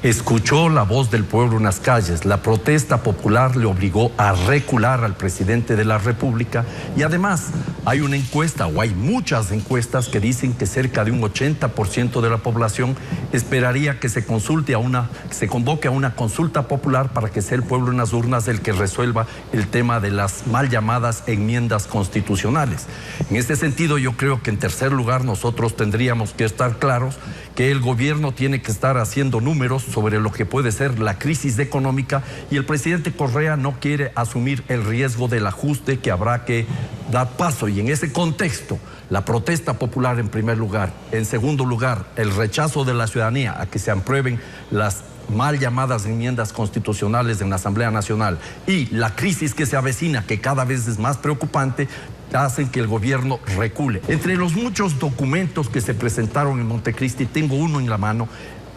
escuchó la voz del pueblo en las calles. La protesta popular le obligó a recular al presidente de la República y además hay una encuesta, o hay muchas encuestas que dicen que cerca de un 80% de la población esperaría que se convoque a una consulta popular para que sea el pueblo en las urnas el que resuelva el tema de las mal llamadas enmiendas constitucionales. En este sentido, yo creo que en tercer lugar nosotros tendríamos que estar claros que el gobierno tiene que estar haciendo números sobre lo que puede ser la crisis económica y el presidente Correa no quiere asumir el riesgo del ajuste que habrá que dar paso. Y en ese contexto, la protesta popular en primer lugar, en segundo lugar, el rechazo de la ciudadanía a que se aprueben las mal llamadas enmiendas constitucionales en la Asamblea Nacional y la crisis que se avecina, que cada vez es más preocupante, hacen que el gobierno recule. Entre los muchos documentos que se presentaron en Montecristi, tengo uno en la mano,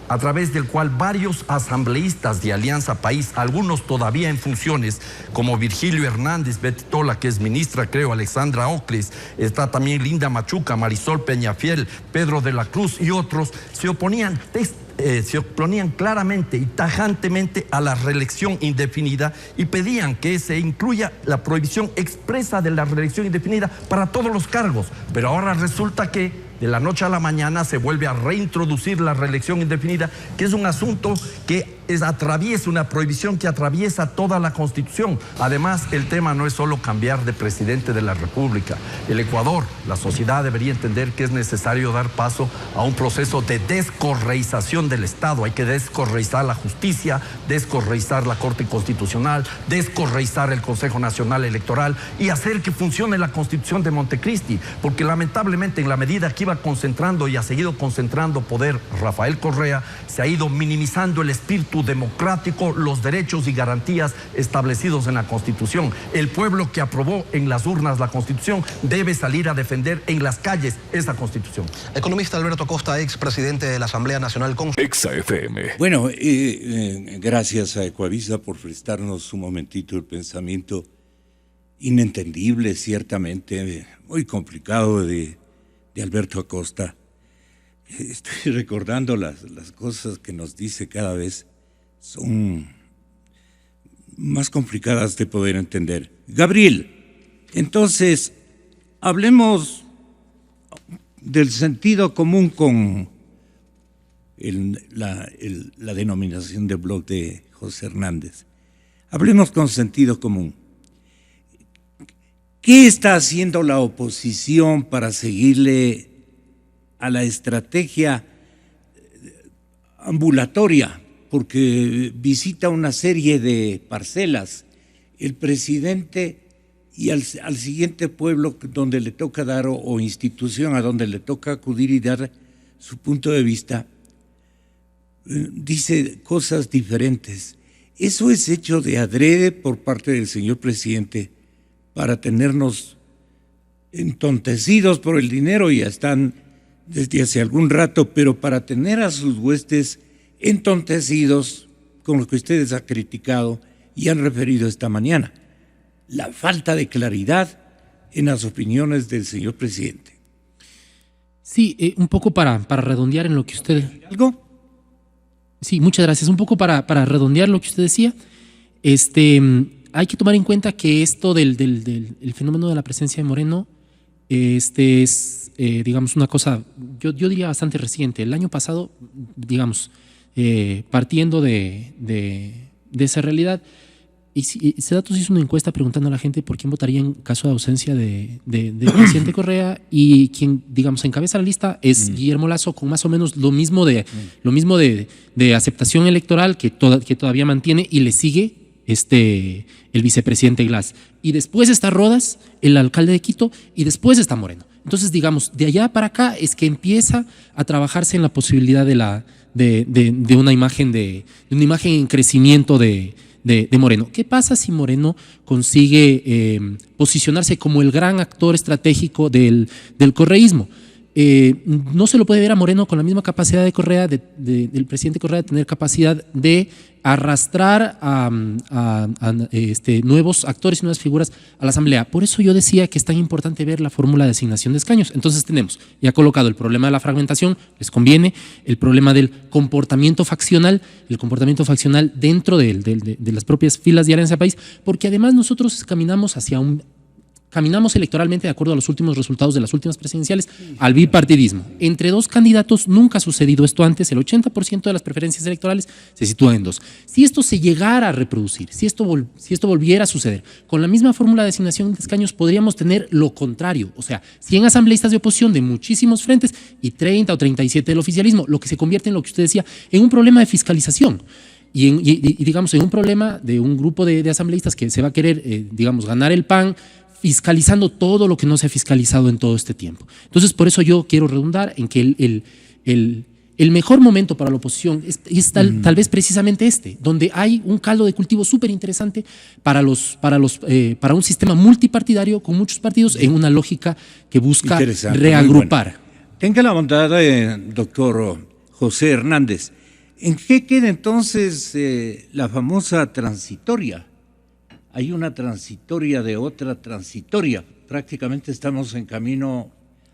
a través del cual varios asambleístas de Alianza País, algunos todavía en funciones, como Virgilio Hernández, Betty Tola, que es ministra, creo, Alexandra Ocles, está también Linda Machuca, Marisol Peñafiel, Pedro de la Cruz y otros, se oponían claramente y tajantemente a la reelección indefinida y pedían que se incluya la prohibición expresa de la reelección indefinida para todos los cargos. Pero ahora resulta que de la noche a la mañana se vuelve a reintroducir la reelección indefinida, que es un asunto que atraviesa, una prohibición que atraviesa toda la Constitución. Además, el tema no es solo cambiar de presidente de la República. El Ecuador, la sociedad debería entender que es necesario dar paso a un proceso de descorreización del Estado. Hay que descorreizar la justicia, descorreizar la Corte Constitucional, descorreizar el Consejo Nacional Electoral y hacer que funcione la Constitución de Montecristi, porque lamentablemente en la medida que iba concentrando y ha seguido concentrando poder Rafael Correa, se ha ido minimizando el espíritu democrático, los derechos y garantías establecidos en la Constitución. El pueblo que aprobó en las urnas la Constitución debe salir a defender en las calles esa Constitución. Economista Alberto Acosta, expresidente de la Asamblea Nacional Exa FM. Bueno, gracias a Ecuavisa por prestarnos un momentito el pensamiento inentendible, ciertamente, muy complicado de Alberto Acosta. Estoy recordando las cosas que nos dice cada vez, son más complicadas de poder entender. Gabriel, entonces, hablemos del sentido común con la denominación de blog de José Hernández. Hablemos con sentido común. ¿Qué está haciendo la oposición para seguirle a la estrategia ambulatoria? Porque visita una serie de parcelas, el presidente, y al siguiente pueblo donde le toca dar, o institución a donde le toca acudir y dar su punto de vista, dice cosas diferentes. Eso es hecho de adrede por parte del señor presidente para tenernos entontecidos por el dinero, ya están desde hace algún rato, pero para tener a sus huestes entontecidos con lo que ustedes han criticado y han referido esta mañana, la falta de claridad en las opiniones del señor presidente. Sí, un poco para redondear en lo que usted... ¿Algo? Sí, muchas gracias. Un poco para redondear lo que usted decía, hay que tomar en cuenta que esto del fenómeno de la presencia de Moreno es, digamos, una cosa, yo diría bastante reciente. El año pasado, digamos, partiendo de esa realidad, Sedatus hizo una encuesta preguntando a la gente por quién votaría en caso de ausencia del presidente Correa, y quien, digamos, encabeza la lista es Guillermo Lasso, con más o menos lo mismo de aceptación electoral que todavía mantiene, y le sigue el vicepresidente Glass. Y después está Rodas, el alcalde de Quito, y después está Moreno. Entonces, digamos, de allá para acá es que empieza a trabajarse en la posibilidad de una imagen en crecimiento de Moreno. ¿Qué pasa si Moreno consigue posicionarse como el gran actor estratégico del correísmo? No se lo puede ver a Moreno con la misma capacidad de Correa, del presidente Correa, de tener capacidad de arrastrar a nuevos actores y nuevas figuras a la Asamblea. Por eso yo decía que es tan importante ver la fórmula de asignación de escaños. Entonces tenemos ya colocado el problema de la fragmentación, les conviene, el problema del comportamiento faccional, dentro de las propias filas de Alianza País, porque además nosotros caminamos electoralmente de acuerdo a los últimos resultados de las últimas presidenciales al bipartidismo. Entre dos candidatos nunca ha sucedido esto antes, el 80% de las preferencias electorales se sitúan en dos. Si esto se llegara a reproducir, si esto volviera a suceder, con la misma fórmula de asignación de escaños podríamos tener lo contrario, o sea, 100 asambleístas de oposición de muchísimos frentes y 30 o 37 del oficialismo, lo que se convierte en lo que usted decía, en un problema de fiscalización. Y digamos, en un problema de un grupo de asambleístas que se va a querer, ganar el pan, fiscalizando todo lo que no se ha fiscalizado en todo este tiempo. Entonces, por eso yo quiero redundar en que el mejor momento para la oposición es tal vez precisamente donde hay un caldo de cultivo súper interesante para un sistema multipartidario con muchos partidos en una lógica que busca reagrupar. Bueno. Tenga la bondad, doctor José Hernández. ¿En qué queda entonces la famosa transitoria? Hay una transitoria de otra transitoria. Prácticamente estamos en camino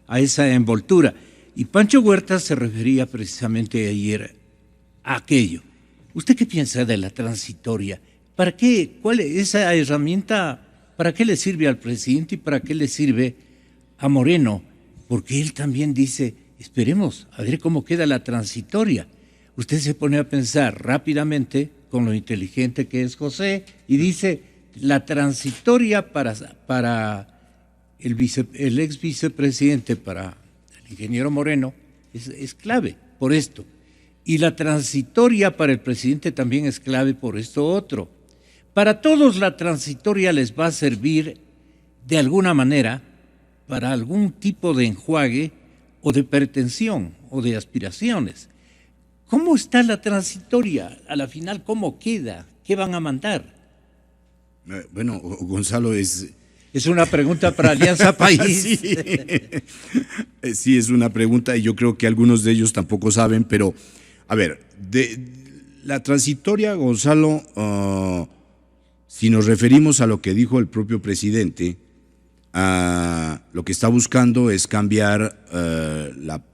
a esa envoltura. Y Pancho Huerta se refería precisamente ayer a aquello. ¿Usted qué piensa de la transitoria? ¿Para qué? ¿Cuál es esa herramienta? ¿Para qué le sirve al presidente y para qué le sirve a Moreno? Porque él también dice, esperemos a ver cómo queda la transitoria. Usted se pone a pensar rápidamente, con lo inteligente que es José, y dice, la transitoria para el ex vicepresidente, para el ingeniero Moreno, es clave por esto. Y la transitoria para el presidente también es clave por esto otro. Para todos la transitoria les va a servir de alguna manera para algún tipo de enjuague o de pretensión o de aspiraciones. ¿Cómo está la transitoria? A la final, ¿cómo queda? ¿Qué van a mandar? Bueno, Gonzalo, es una pregunta para Alianza País. Sí, es una pregunta y yo creo que algunos de ellos tampoco saben, pero a ver, la transitoria, Gonzalo, si nos referimos a lo que dijo el propio presidente, lo que está buscando es cambiar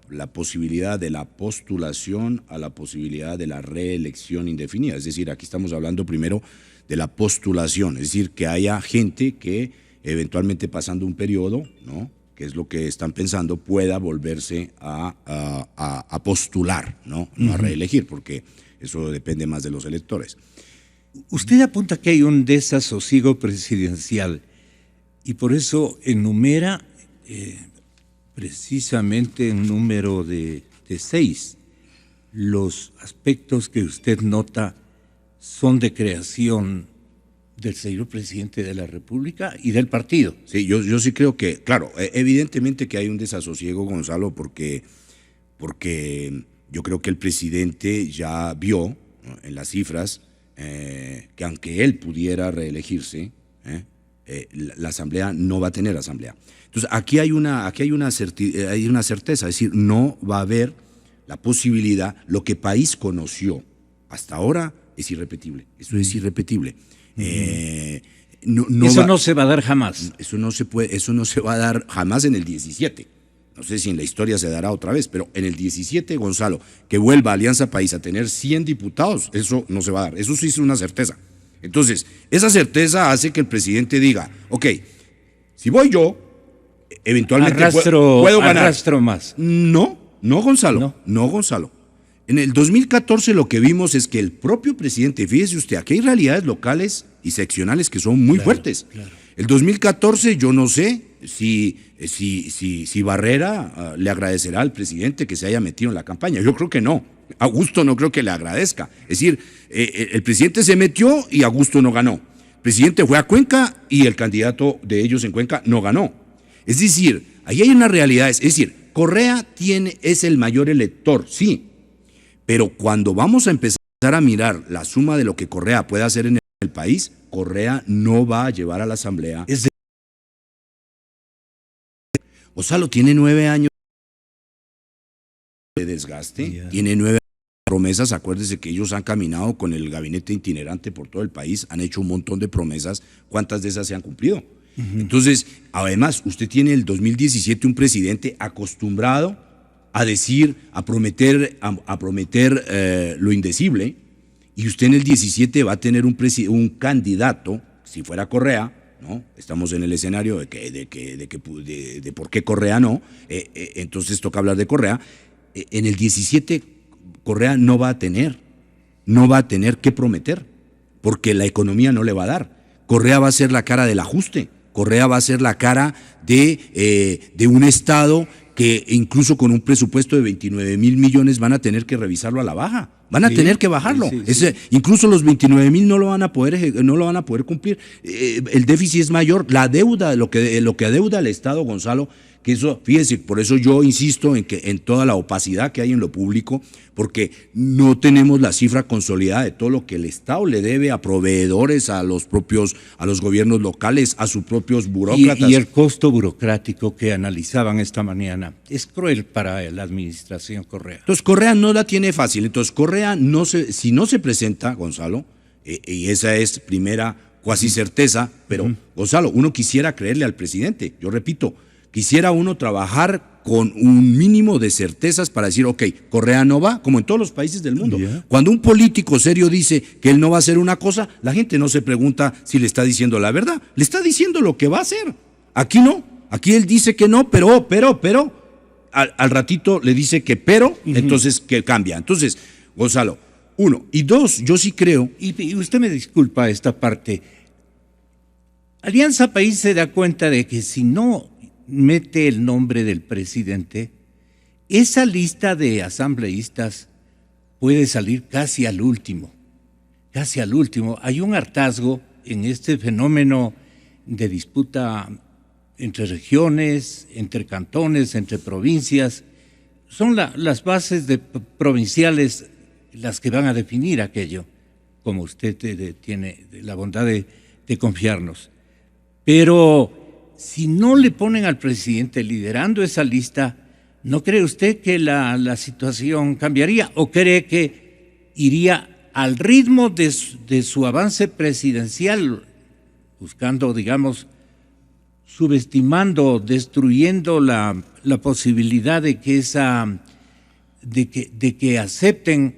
la posibilidad de la postulación a la posibilidad de la reelección indefinida. Es decir, aquí estamos hablando primero de la postulación, es decir, que haya gente que eventualmente pasando un periodo, ¿no?, que es lo que están pensando, pueda volverse a postular, ¿no? No a reelegir, porque eso depende más de los electores. Usted apunta que hay un desasosiego presidencial y por eso enumera precisamente en número de 6 los aspectos que usted nota son de creación del señor presidente de la República y del partido. Sí, yo sí creo que, claro, evidentemente que hay un desasosiego, Gonzalo, porque yo creo que el presidente ya vio, ¿no?, en las cifras que aunque él pudiera reelegirse, la Asamblea no va a tener Asamblea. Entonces, aquí hay una certeza, es decir, no va a haber la posibilidad, lo que país conoció hasta ahora es irrepetible, eso es irrepetible. No se va a dar jamás. Eso no se va a dar jamás en el 17. No sé si en la historia se dará otra vez, pero en el 17, Gonzalo, que vuelva Alianza País a tener 100 diputados, eso no se va a dar. Eso sí es una certeza. Entonces, esa certeza hace que el presidente diga, ok, si voy yo, eventualmente puedo ganar. Arrastro más. No, Gonzalo. No, Gonzalo. En el 2014 lo que vimos es que el propio presidente, fíjese usted, aquí hay realidades locales y seccionales que son muy fuertes. Claro. El 2014 yo no sé si Barrera le agradecerá al presidente que se haya metido en la campaña. Yo creo que no. Augusto no creo que le agradezca. Es decir, el presidente se metió y Augusto no ganó. El presidente fue a Cuenca y el candidato de ellos en Cuenca no ganó. Es decir, ahí hay una realidad. Es decir, Correa es el mayor elector, sí, pero cuando vamos a empezar a mirar la suma de lo que Correa puede hacer en el país, Correa no va a llevar a la Asamblea. Gonzalo tiene 9 años de desgaste, tiene 9 años de promesas. Acuérdese que ellos han caminado con el gabinete itinerante por todo el país, han hecho un montón de promesas. ¿Cuántas de esas se han cumplido? Entonces, además, usted tiene el 2017 un presidente acostumbrado a decir, a prometer lo indecible, y usted en el 17 va a tener un candidato, si fuera Correa, ¿no? Estamos en el escenario de por qué Correa no, entonces toca hablar de Correa. En el 17 Correa no va a tener que prometer, porque la economía no le va a dar. Correa va a ser la cara del ajuste. Correa va a ser la cara de un Estado que incluso con un presupuesto de 29,000 millones van a tener que revisarlo a la baja. Van a tener que bajarlo. Incluso los 29,000 no lo van a poder cumplir. El déficit es mayor. La deuda, lo que adeuda el Estado, Gonzalo, que eso, fíjese, por eso yo insisto en toda la opacidad que hay en lo público, porque no tenemos la cifra consolidada de todo lo que el Estado le debe a proveedores, a los gobiernos locales, a sus propios burócratas. Y el costo burocrático que analizaban esta mañana es cruel para la administración Correa. Entonces Correa no la tiene fácil. Entonces Correa si no se presenta, Gonzalo, y esa es primera cuasi certeza, pero Gonzalo, uno quisiera creerle al presidente, yo repito, quisiera uno trabajar con un mínimo de certezas para decir, ok, Correa no va, como en todos los países del mundo. Cuando un político serio dice que él no va a hacer una cosa, la gente no se pregunta si le está diciendo la verdad, le está diciendo lo que va a hacer. Aquí no, aquí él dice que no, pero, al ratito le dice que entonces que cambia. Entonces, Gonzalo, 1, y 2, yo sí creo. Y usted me disculpa esta parte. Alianza País se da cuenta de que si no mete el nombre del presidente, esa lista de asambleístas puede salir casi al último. Hay un hartazgo en este fenómeno de disputa entre regiones, entre cantones, entre provincias. Son las bases provinciales las que van a definir aquello, como usted tiene la bondad de confiarnos. Pero si no le ponen al presidente liderando esa lista, ¿no cree usted que la situación cambiaría? ¿O cree que iría al ritmo de su avance presidencial, buscando, digamos, subestimando, destruyendo la posibilidad de que acepten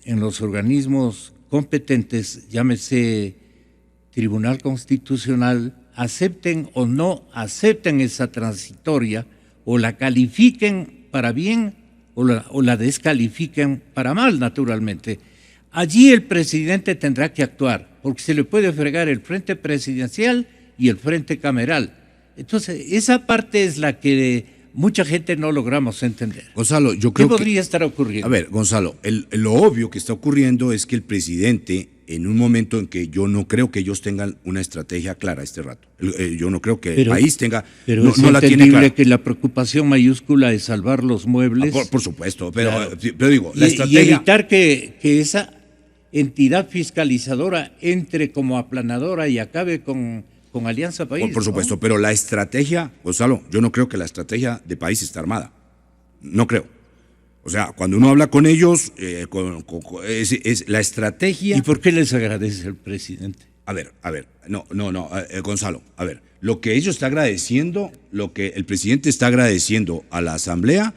en los organismos competentes, llámese Tribunal Constitucional, acepten o no acepten esa transitoria, o la califiquen para bien o la descalifiquen para mal, naturalmente? Allí el presidente tendrá que actuar, porque se le puede fregar el frente presidencial y el frente cameral. Entonces, esa parte es la que mucha gente no logramos entender. Gonzalo, yo creo ¿Qué podría estar ocurriendo? A ver, Gonzalo, lo obvio que está ocurriendo es que el presidente, en un momento en que yo no creo que ellos tengan una estrategia clara este rato, yo no creo que el país tenga, pero no, es no la tiene entendible clara. que la preocupación mayúscula es salvar los muebles. Por supuesto, Claro. pero digo, la estrategia... Y evitar que esa entidad fiscalizadora entre como aplanadora y acabe con Alianza País. Por supuesto, ¿no? Pero la estrategia, Gonzalo, yo no creo que la estrategia de país está armada. No creo. O sea, cuando uno habla con ellos, es la estrategia... ¿Y por qué les agradece el presidente? A ver, Gonzalo, a ver, lo que ellos están agradeciendo, lo que el presidente está agradeciendo a la Asamblea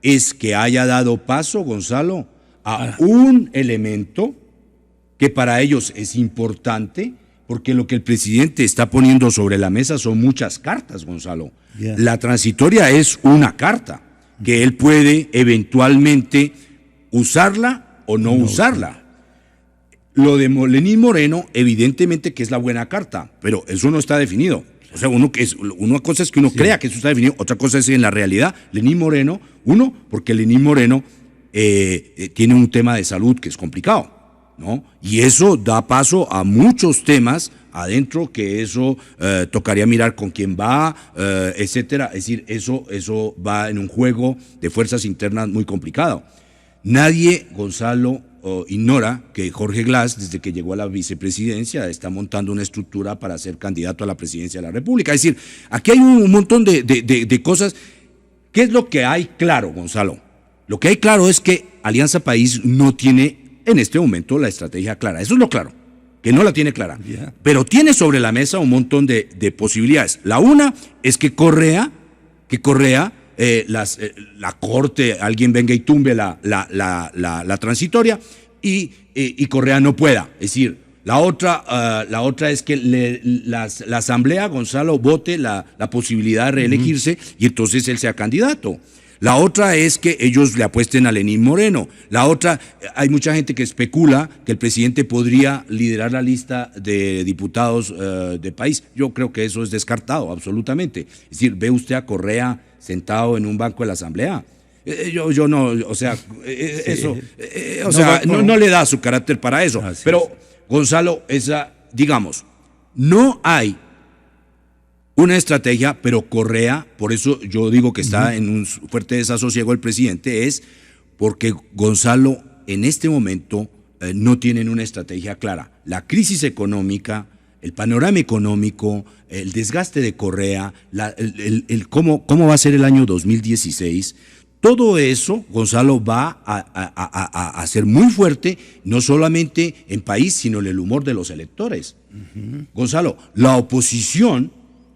es que haya dado paso, Gonzalo, a un elemento que para ellos es importante, porque lo que el presidente está poniendo sobre la mesa son muchas cartas, Gonzalo. La transitoria es una carta que él puede eventualmente usarla o no usarla. Lo de Lenín Moreno, evidentemente que es la buena carta, pero eso no está definido. O sea, una cosa es que uno crea que eso está definido, otra cosa es en la realidad. Lenín Moreno, porque Lenín Moreno tiene un tema de salud que es complicado, ¿no? Y eso da paso a muchos temas adentro, que eso tocaría mirar con quién va, etcétera. Es decir, eso va en un juego de fuerzas internas muy complicado. Nadie, Gonzalo, ignora que Jorge Glass, desde que llegó a la vicepresidencia, está montando una estructura para ser candidato a la presidencia de la República. Es decir, aquí hay un montón de cosas. ¿Qué es lo que hay claro, Gonzalo? Lo que hay claro es que Alianza País no tiene en este momento la estrategia clara. Eso es lo claro, que no la tiene clara. Yeah. Pero tiene sobre la mesa un montón de posibilidades. La una es que Correa, la Corte, alguien venga y tumbe la transitoria y Correa no pueda. Es decir, la otra es que la Asamblea, Gonzalo, vote la posibilidad de reelegirse y entonces él sea candidato. La otra es que ellos le apuesten a Lenín Moreno. La otra, hay mucha gente que especula que el presidente podría liderar la lista de diputados de país. Yo creo que eso es descartado, absolutamente. Es decir, ve usted a Correa sentado en un banco de la Asamblea. Yo no, o sea, eso, no le da su carácter para eso. Así pero, Gonzalo, digamos, no hay una estrategia, pero Correa, por eso yo digo que está en un fuerte desasosiego el presidente, es porque Gonzalo en este momento no tienen una estrategia clara. La crisis económica, el panorama económico, el desgaste de Correa, cómo va a ser el año 2016, todo eso, Gonzalo, va a ser muy fuerte, no solamente en país, sino en el humor de los electores. Gonzalo, la oposición,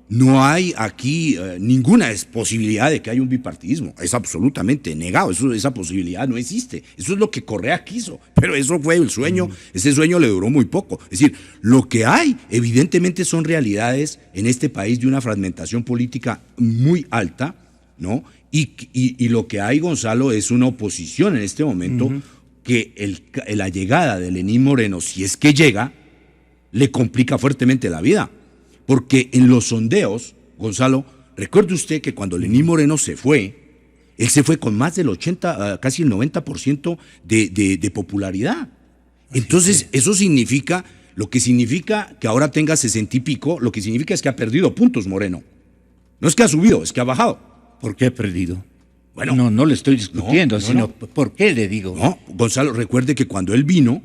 no hay aquí ninguna posibilidad de que haya un bipartidismo. Es absolutamente negado. Esa posibilidad no existe. Eso es lo que Correa quiso. Pero eso fue el sueño. Ese sueño le duró muy poco. Es decir, lo que hay, evidentemente, son realidades en este país de una fragmentación política muy alta, ¿no? Y lo que hay, Gonzalo, es una oposición en este momento que la llegada de Lenín Moreno, si es que llega, le complica fuertemente la vida. Porque en los sondeos, Gonzalo, recuerde usted que cuando Lenín Moreno se fue, él se fue con más del 80, casi el 90% de popularidad. Entonces, eso significa, lo que significa que ahora tenga 60 y pico, lo que significa es que ha perdido puntos Moreno. No es que ha subido, es que ha bajado. ¿Por qué ha perdido? Bueno, no le estoy discutiendo, sino ¿por qué le digo? No, Gonzalo, recuerde que cuando él vino,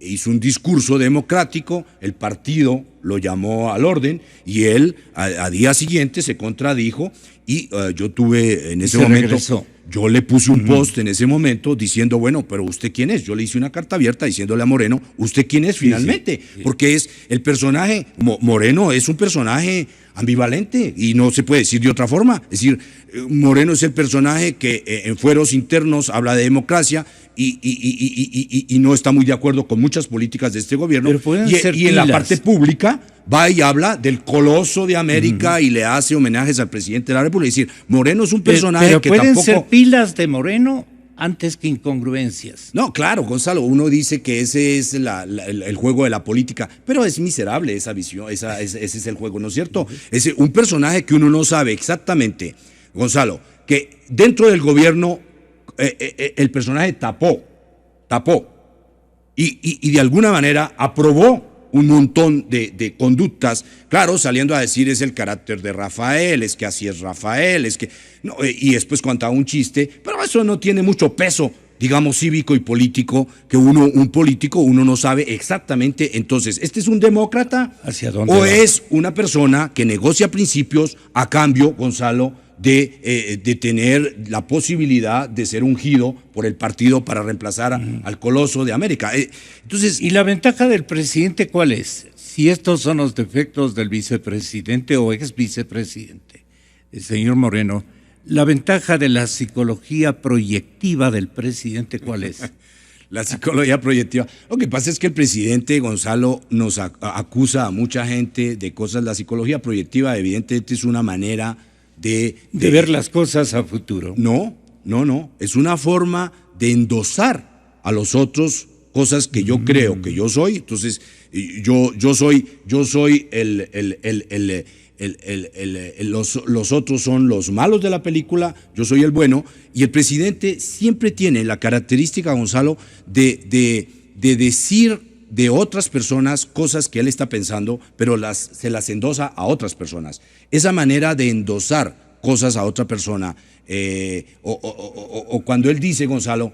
hizo un discurso democrático, el partido lo llamó al orden y él a día siguiente se contradijo y yo tuve en ese momento, regresó. Yo le puse un post en ese momento diciendo, bueno, pero ¿usted quién es? Yo le hice una carta abierta diciéndole a Moreno, ¿usted quién es finalmente? Sí. Porque es el personaje, Moreno es un personaje ambivalente y no se puede decir de otra forma. Es decir, Moreno es el personaje que en fueros internos habla de democracia y no está muy de acuerdo con muchas políticas de este gobierno. Y en la parte pública va y habla del coloso de América y le hace homenajes al presidente de la República. Es decir, Moreno es un personaje pero que pueden tampoco... ser pilas de Moreno antes que incongruencias. No, claro, Gonzalo, uno dice que ese es el juego de la política, pero es miserable esa visión, ese es el juego, ¿no es cierto? Es un personaje que uno no sabe exactamente, Gonzalo, que dentro del gobierno el personaje tapó y de alguna manera aprobó un montón de conductas, claro, saliendo a decir es el carácter de Rafael, es que así es Rafael, es que no, y después contaba un chiste, pero eso no tiene mucho peso, digamos, cívico y político, que un político uno no sabe exactamente. Entonces, ¿este es un demócrata? ¿Hacia dónde o va? Es una persona que negocia principios a cambio, Gonzalo, de tener la posibilidad de ser ungido por el partido para reemplazar al coloso de América? Entonces, ¿y la ventaja del presidente cuál es? Si estos son los defectos del vicepresidente o ex vicepresidente, el señor Moreno, ¿la ventaja de la psicología proyectiva del presidente cuál es? La psicología proyectiva. Lo que pasa es que el presidente, Gonzalo, nos acusa a mucha gente de cosas. La psicología proyectiva evidentemente es una manera de ver las cosas a futuro. No. Es una forma de endosar a los otros cosas que yo creo que yo soy. Entonces, yo soy los otros son los malos de la película, yo soy el bueno, y el presidente siempre tiene la característica, Gonzalo, de decir de otras personas cosas que él está pensando, pero se las endosa a otras personas. Esa manera de endosar cosas a otra persona, o cuando él dice, Gonzalo,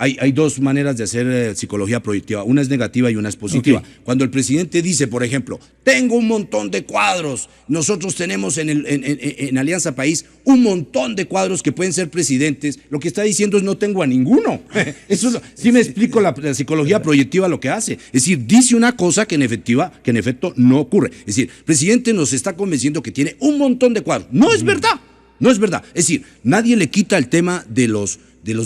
hay dos maneras de hacer psicología proyectiva, una es negativa y una es positiva. Okay. Cuando el presidente dice, por ejemplo, tengo un montón de cuadros, nosotros tenemos en Alianza País un montón de cuadros que pueden ser presidentes, lo que está diciendo es no tengo a ninguno. Eso sí me explico la psicología proyectiva lo que hace. Es decir, dice una cosa que en efecto no ocurre. Es decir, el presidente nos está convenciendo que tiene un montón de cuadros. No es verdad, no es verdad. Es decir, nadie le quita el tema de los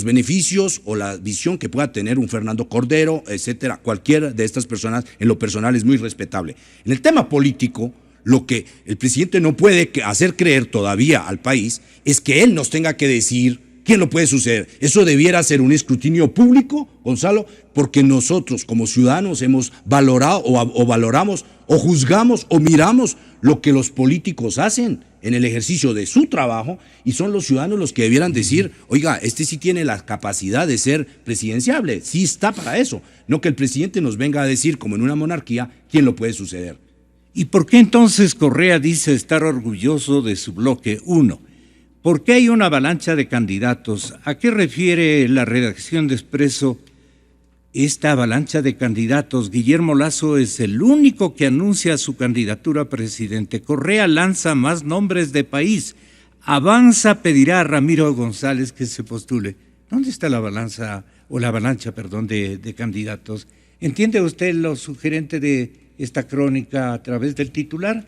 beneficios o la visión que pueda tener un Fernando Cordero, etcétera. Cualquiera de estas personas en lo personal es muy respetable. En el tema político, lo que el presidente no puede hacer creer todavía al país es que él nos tenga que decir quién lo puede suceder. Eso debiera ser un escrutinio público, Gonzalo, porque nosotros como ciudadanos hemos valorado o valoramos o juzgamos o miramos lo que los políticos hacen en el ejercicio de su trabajo, y son los ciudadanos los que debieran decir, oiga, este sí tiene la capacidad de ser presidenciable, sí está para eso, no que el presidente nos venga a decir, como en una monarquía, quién lo puede suceder. ¿Y por qué entonces Correa dice estar orgulloso de su bloque 1? ¿Por qué hay una avalancha de candidatos? ¿A qué refiere la redacción de Expreso esta avalancha de candidatos? Guillermo Lasso es el único que anuncia su candidatura a presidente. Correa lanza más nombres de país. Avanza pedirá a Ramiro González que se postule. ¿Dónde está la avalancha de candidatos? ¿Entiende usted lo sugerente de esta crónica a través del titular?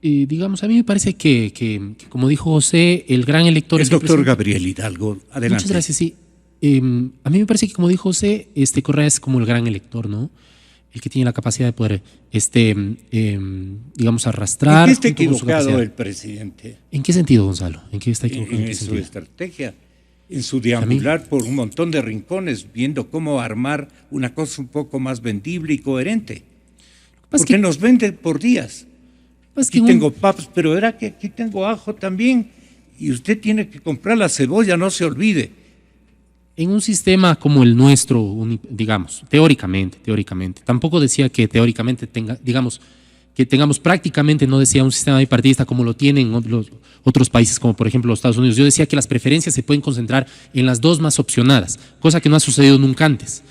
Digamos, a mí me parece que como dijo José, el gran elector el es doctor Gabriel Hidalgo. Adelante. Muchas gracias, sí. A mí me parece que, como dijo José, Correa es como el gran elector, ¿no? El que tiene la capacidad de poder, digamos, arrastrar. ¿En qué está equivocado el presidente? ¿En qué sentido, Gonzalo? ¿En qué está equivocado? En su estrategia, en su deambular por un montón de rincones, viendo cómo armar una cosa un poco más vendible y coherente. Porque nos vende por días. Aquí tengo papas, pero verá que aquí tengo ajo también. Y usted tiene que comprar la cebolla, no se olvide. En un sistema como el nuestro, digamos, teóricamente, tampoco decía que teóricamente que tengamos prácticamente, no decía un sistema bipartidista como lo tienen los otros países, como por ejemplo los Estados Unidos. Yo decía que las preferencias se pueden concentrar en las dos más opcionadas, cosa que no ha sucedido nunca antes.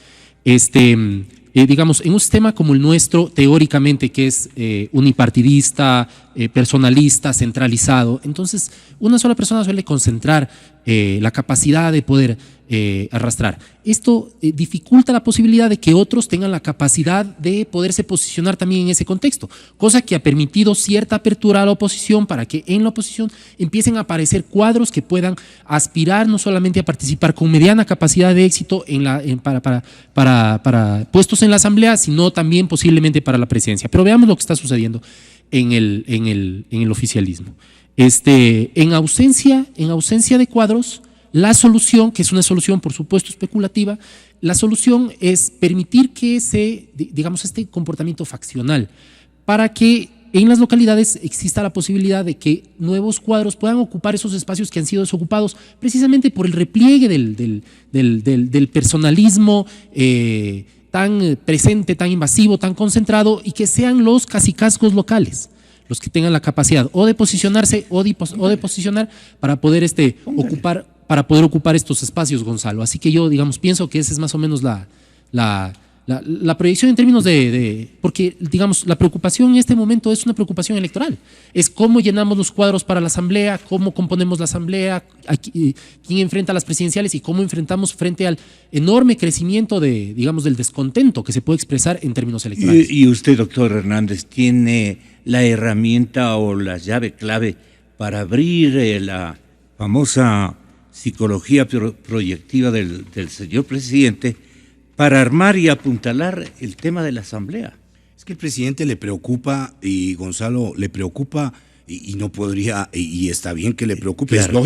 Digamos, en un sistema como el nuestro, teóricamente, que es unipartidista, personalista, centralizado, entonces una sola persona suele concentrar la capacidad de poder arrastrar. Esto dificulta la posibilidad de que otros tengan la capacidad de poderse posicionar también en ese contexto, cosa que ha permitido cierta apertura a la oposición para que en la oposición empiecen a aparecer cuadros que puedan aspirar no solamente a participar con mediana capacidad de éxito para puestos en la Asamblea, sino también posiblemente para la presidencia. Pero veamos lo que está sucediendo en el oficialismo. En ausencia de cuadros, la solución, que es una solución por supuesto especulativa, la solución es permitir que este comportamiento faccional, para que en las localidades exista la posibilidad de que nuevos cuadros puedan ocupar esos espacios que han sido desocupados precisamente por el repliegue del personalismo tan presente, tan invasivo, tan concentrado, y que sean los cacicazgos locales los que tengan la capacidad o de posicionarse o de posicionar para poder ocupar estos espacios, Gonzalo. Así que yo, digamos, pienso que esa es más o menos la proyección en términos porque, digamos, la preocupación en este momento es una preocupación electoral. Es cómo llenamos los cuadros para la Asamblea, cómo componemos la Asamblea, quién enfrenta a las presidenciales y cómo enfrentamos frente al enorme crecimiento del descontento que se puede expresar en términos electorales. Y usted, doctor Hernández, tiene la herramienta o la llave clave para abrir la famosa psicología proyectiva del señor presidente, para armar y apuntalar el tema de la Asamblea. Es que el presidente le preocupa, y Gonzalo, le preocupa, y no podría, y está bien que le preocupe, claro,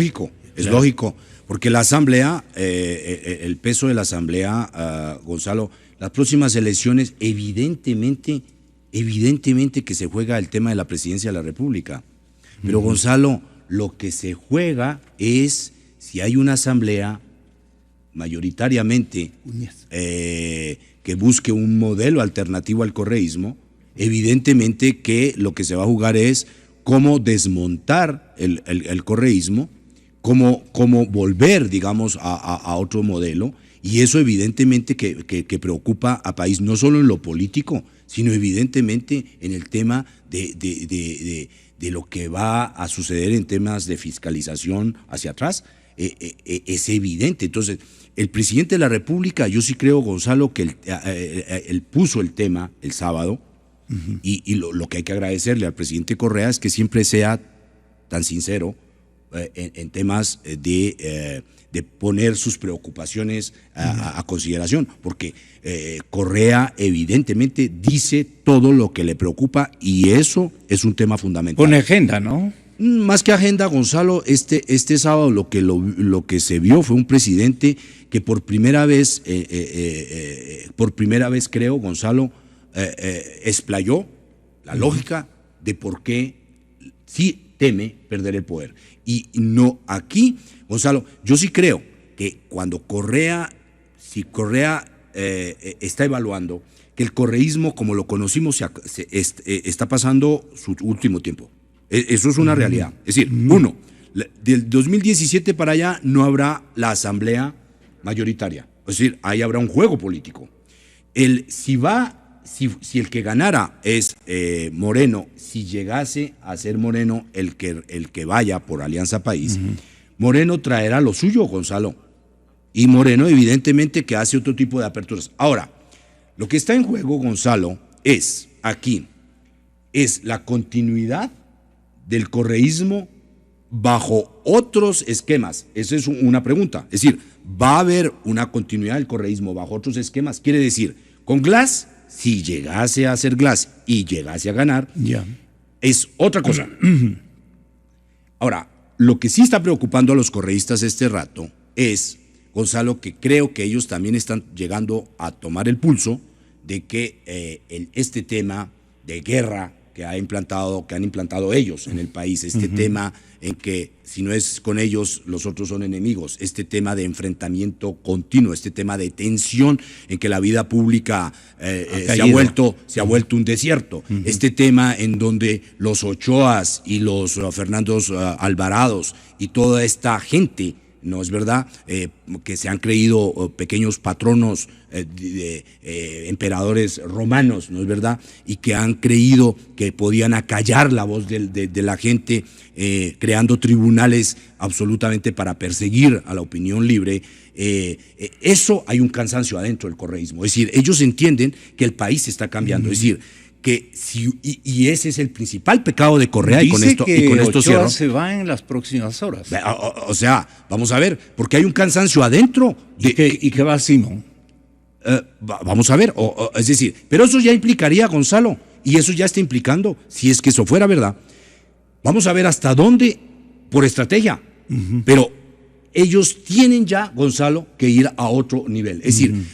es lógico, porque la Asamblea, el peso de la Asamblea, Gonzalo, las próximas elecciones, evidentemente que se juega el tema de la presidencia de la República. Pero Gonzalo, lo que se juega es si hay una Asamblea mayoritariamente que busque un modelo alternativo al correísmo, evidentemente que lo que se va a jugar es cómo desmontar el correísmo, cómo volver, digamos, a otro modelo, y eso evidentemente que preocupa a país no solo en lo político, sino evidentemente en el tema de lo que va a suceder en temas de fiscalización hacia atrás. Es evidente. Entonces, el presidente de la República, yo sí creo, Gonzalo, que él puso el tema el sábado, y lo que hay que agradecerle al presidente Correa es que siempre sea tan sincero en temas de poner sus preocupaciones a consideración, porque Correa evidentemente dice todo lo que le preocupa, y eso es un tema fundamental. Pone agenda, ¿no? Más que agenda, Gonzalo, este sábado lo que se vio fue un presidente que por primera vez creo, Gonzalo, explayó la lógica de por qué sí teme perder el poder. Y no aquí, Gonzalo, yo sí creo que cuando Correa está evaluando que el correísmo como lo conocimos está pasando su último tiempo. Eso es una realidad. Es decir, uno, del 2017 para allá no habrá la asamblea mayoritaria. Es decir, ahí habrá un juego político. Si el que ganara es Moreno, si llegase a ser Moreno el que vaya por Alianza País, Moreno traerá lo suyo, Gonzalo. Y Moreno evidentemente que hace otro tipo de aperturas. Ahora, lo que está en juego, Gonzalo, es la continuidad del correísmo bajo otros esquemas. Esa es una pregunta. Es decir, ¿va a haber una continuidad del correísmo bajo otros esquemas? Quiere decir, con Glass, si llegase a ser Glass y llegase a ganar, es otra cosa. Ahora, lo que sí está preocupando a los correístas este rato es, Gonzalo, que creo que ellos también están llegando a tomar el pulso de que este tema de guerra que han implantado ellos en el país, tema en que si no es con ellos, los otros son enemigos, este tema de enfrentamiento continuo, este tema de tensión en que la vida pública se ha vuelto un desierto, este tema en donde los Ochoas y los Fernandos Alvarados y toda esta gente, ¿no es verdad?, que se han creído pequeños patronos emperadores romanos, ¿no es verdad?, y que han creído que podían acallar la voz de la gente, creando tribunales absolutamente para perseguir a la opinión libre. Eso hay un cansancio adentro del correísmo. Es decir, ellos entienden que el país está cambiando. Es decir, que y ese es el principal pecado de Correa. Dice y con esto Ochoa cierro. Se va en las próximas horas. O sea, vamos a ver, porque hay un cansancio adentro. ¿Y qué va Simón? Vamos a ver, es decir, pero eso ya implicaría, Gonzalo, y eso ya está implicando, si es que eso fuera verdad, vamos a ver hasta dónde, por estrategia, pero ellos tienen ya, Gonzalo, que ir a otro nivel. Es decir,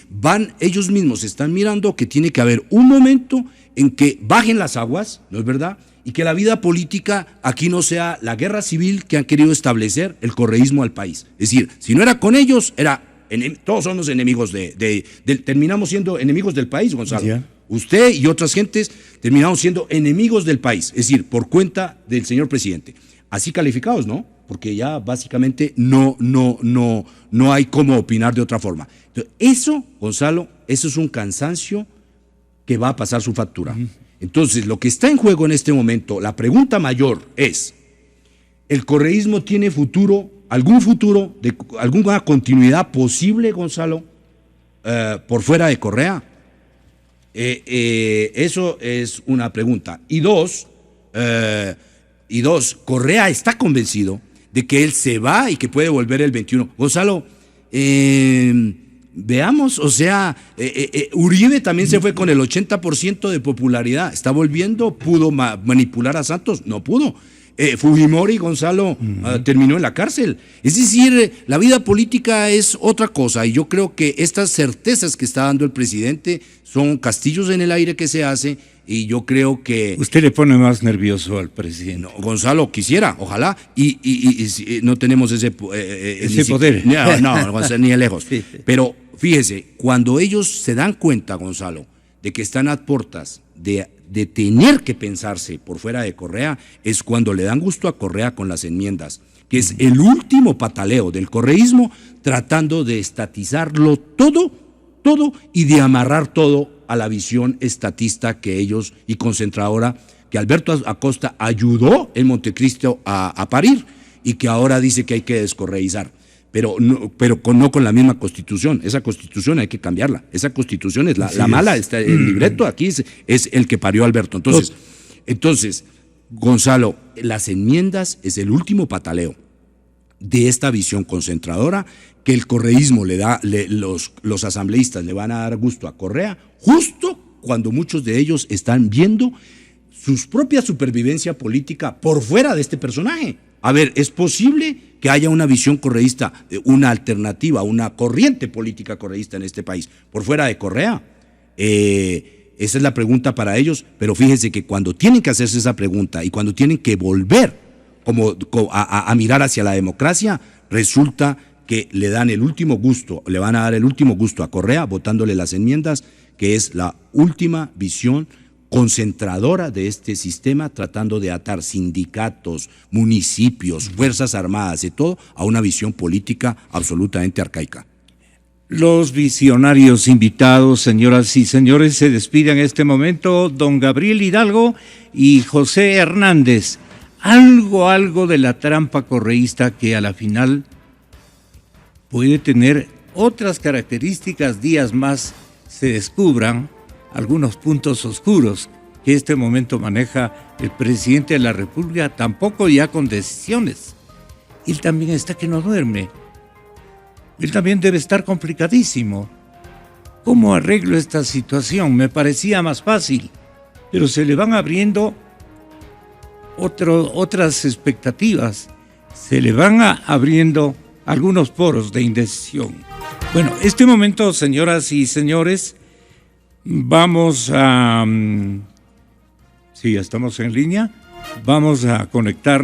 ellos mismos están mirando que tiene que haber un momento en que bajen las aguas, ¿no es verdad?, y que la vida política aquí no sea la guerra civil que han querido establecer el correísmo al país. Es decir, si no era con ellos, todos somos enemigos terminamos siendo enemigos del país, Gonzalo. Yeah. Usted y otras gentes terminamos siendo enemigos del país, es decir, por cuenta del señor presidente. Así calificados, ¿no? Porque ya básicamente no hay cómo opinar de otra forma. Entonces, eso, Gonzalo, eso es un cansancio que va a pasar su factura. Entonces, lo que está en juego en este momento, la pregunta mayor es, ¿el correísmo tiene futuro? ¿Algún futuro, alguna continuidad posible, Gonzalo, por fuera de Correa? Eso es una pregunta. Y dos, Correa está convencido de que él se va y que puede volver el 21. Gonzalo, veamos, o sea, Uribe también se fue con el 80% de popularidad. Está volviendo, pudo manipular a Santos, no pudo. Fujimori, Gonzalo, terminó en la cárcel. Es decir, la vida política es otra cosa, y yo creo que estas certezas que está dando el presidente son castillos en el aire que se hace, y yo creo que... Usted le pone más nervioso al presidente. No, Gonzalo, quisiera, ojalá, y si no tenemos ese poder. No, Gonzalo, ni de lejos. Sí. Pero fíjese, cuando ellos se dan cuenta, Gonzalo, de que están a puertas de tener que pensarse por fuera de Correa, es cuando le dan gusto a Correa con las enmiendas, que es el último pataleo del correísmo, tratando de estatizarlo todo y de amarrar todo a la visión estatista que ellos y concentradora que Alberto Acosta ayudó en Montecristo a parir y que ahora dice que hay que descorreizar. Pero no con la misma constitución. Esa constitución hay que cambiarla. Esa constitución es la mala. El libreto aquí es el que parió Alberto. Entonces, Gonzalo, las enmiendas es el último pataleo de esta visión concentradora que el correísmo los asambleístas le van a dar gusto a Correa, justo cuando muchos de ellos están viendo su propia supervivencia política por fuera de este personaje. A ver, ¿es posible que haya una visión correísta, una alternativa, una corriente política correísta en este país por fuera de Correa? Esa es la pregunta para ellos, pero fíjense que cuando tienen que hacerse esa pregunta y cuando tienen que volver a mirar hacia la democracia, resulta que le van a dar el último gusto a Correa votándole las enmiendas, que es la última visión concentradora de este sistema, tratando de atar sindicatos, municipios, fuerzas armadas y todo a una visión política absolutamente arcaica. Los visionarios invitados, señoras y señores, se despiden en este momento don Gabriel Hidalgo y José Hernández. Algo de la trampa correísta que a la final puede tener otras características, días más se descubran algunos puntos oscuros que este momento maneja el presidente de la República, tampoco ya con decisiones. Él también está que no duerme. Él también debe estar complicadísimo. ¿Cómo arreglo esta situación? Me parecía más fácil, pero se le van abriendo otras expectativas. Se le van abriendo algunos poros de indecisión. Bueno, este momento, señoras y señores, vamos a... Sí, ya estamos en línea. Vamos a conectar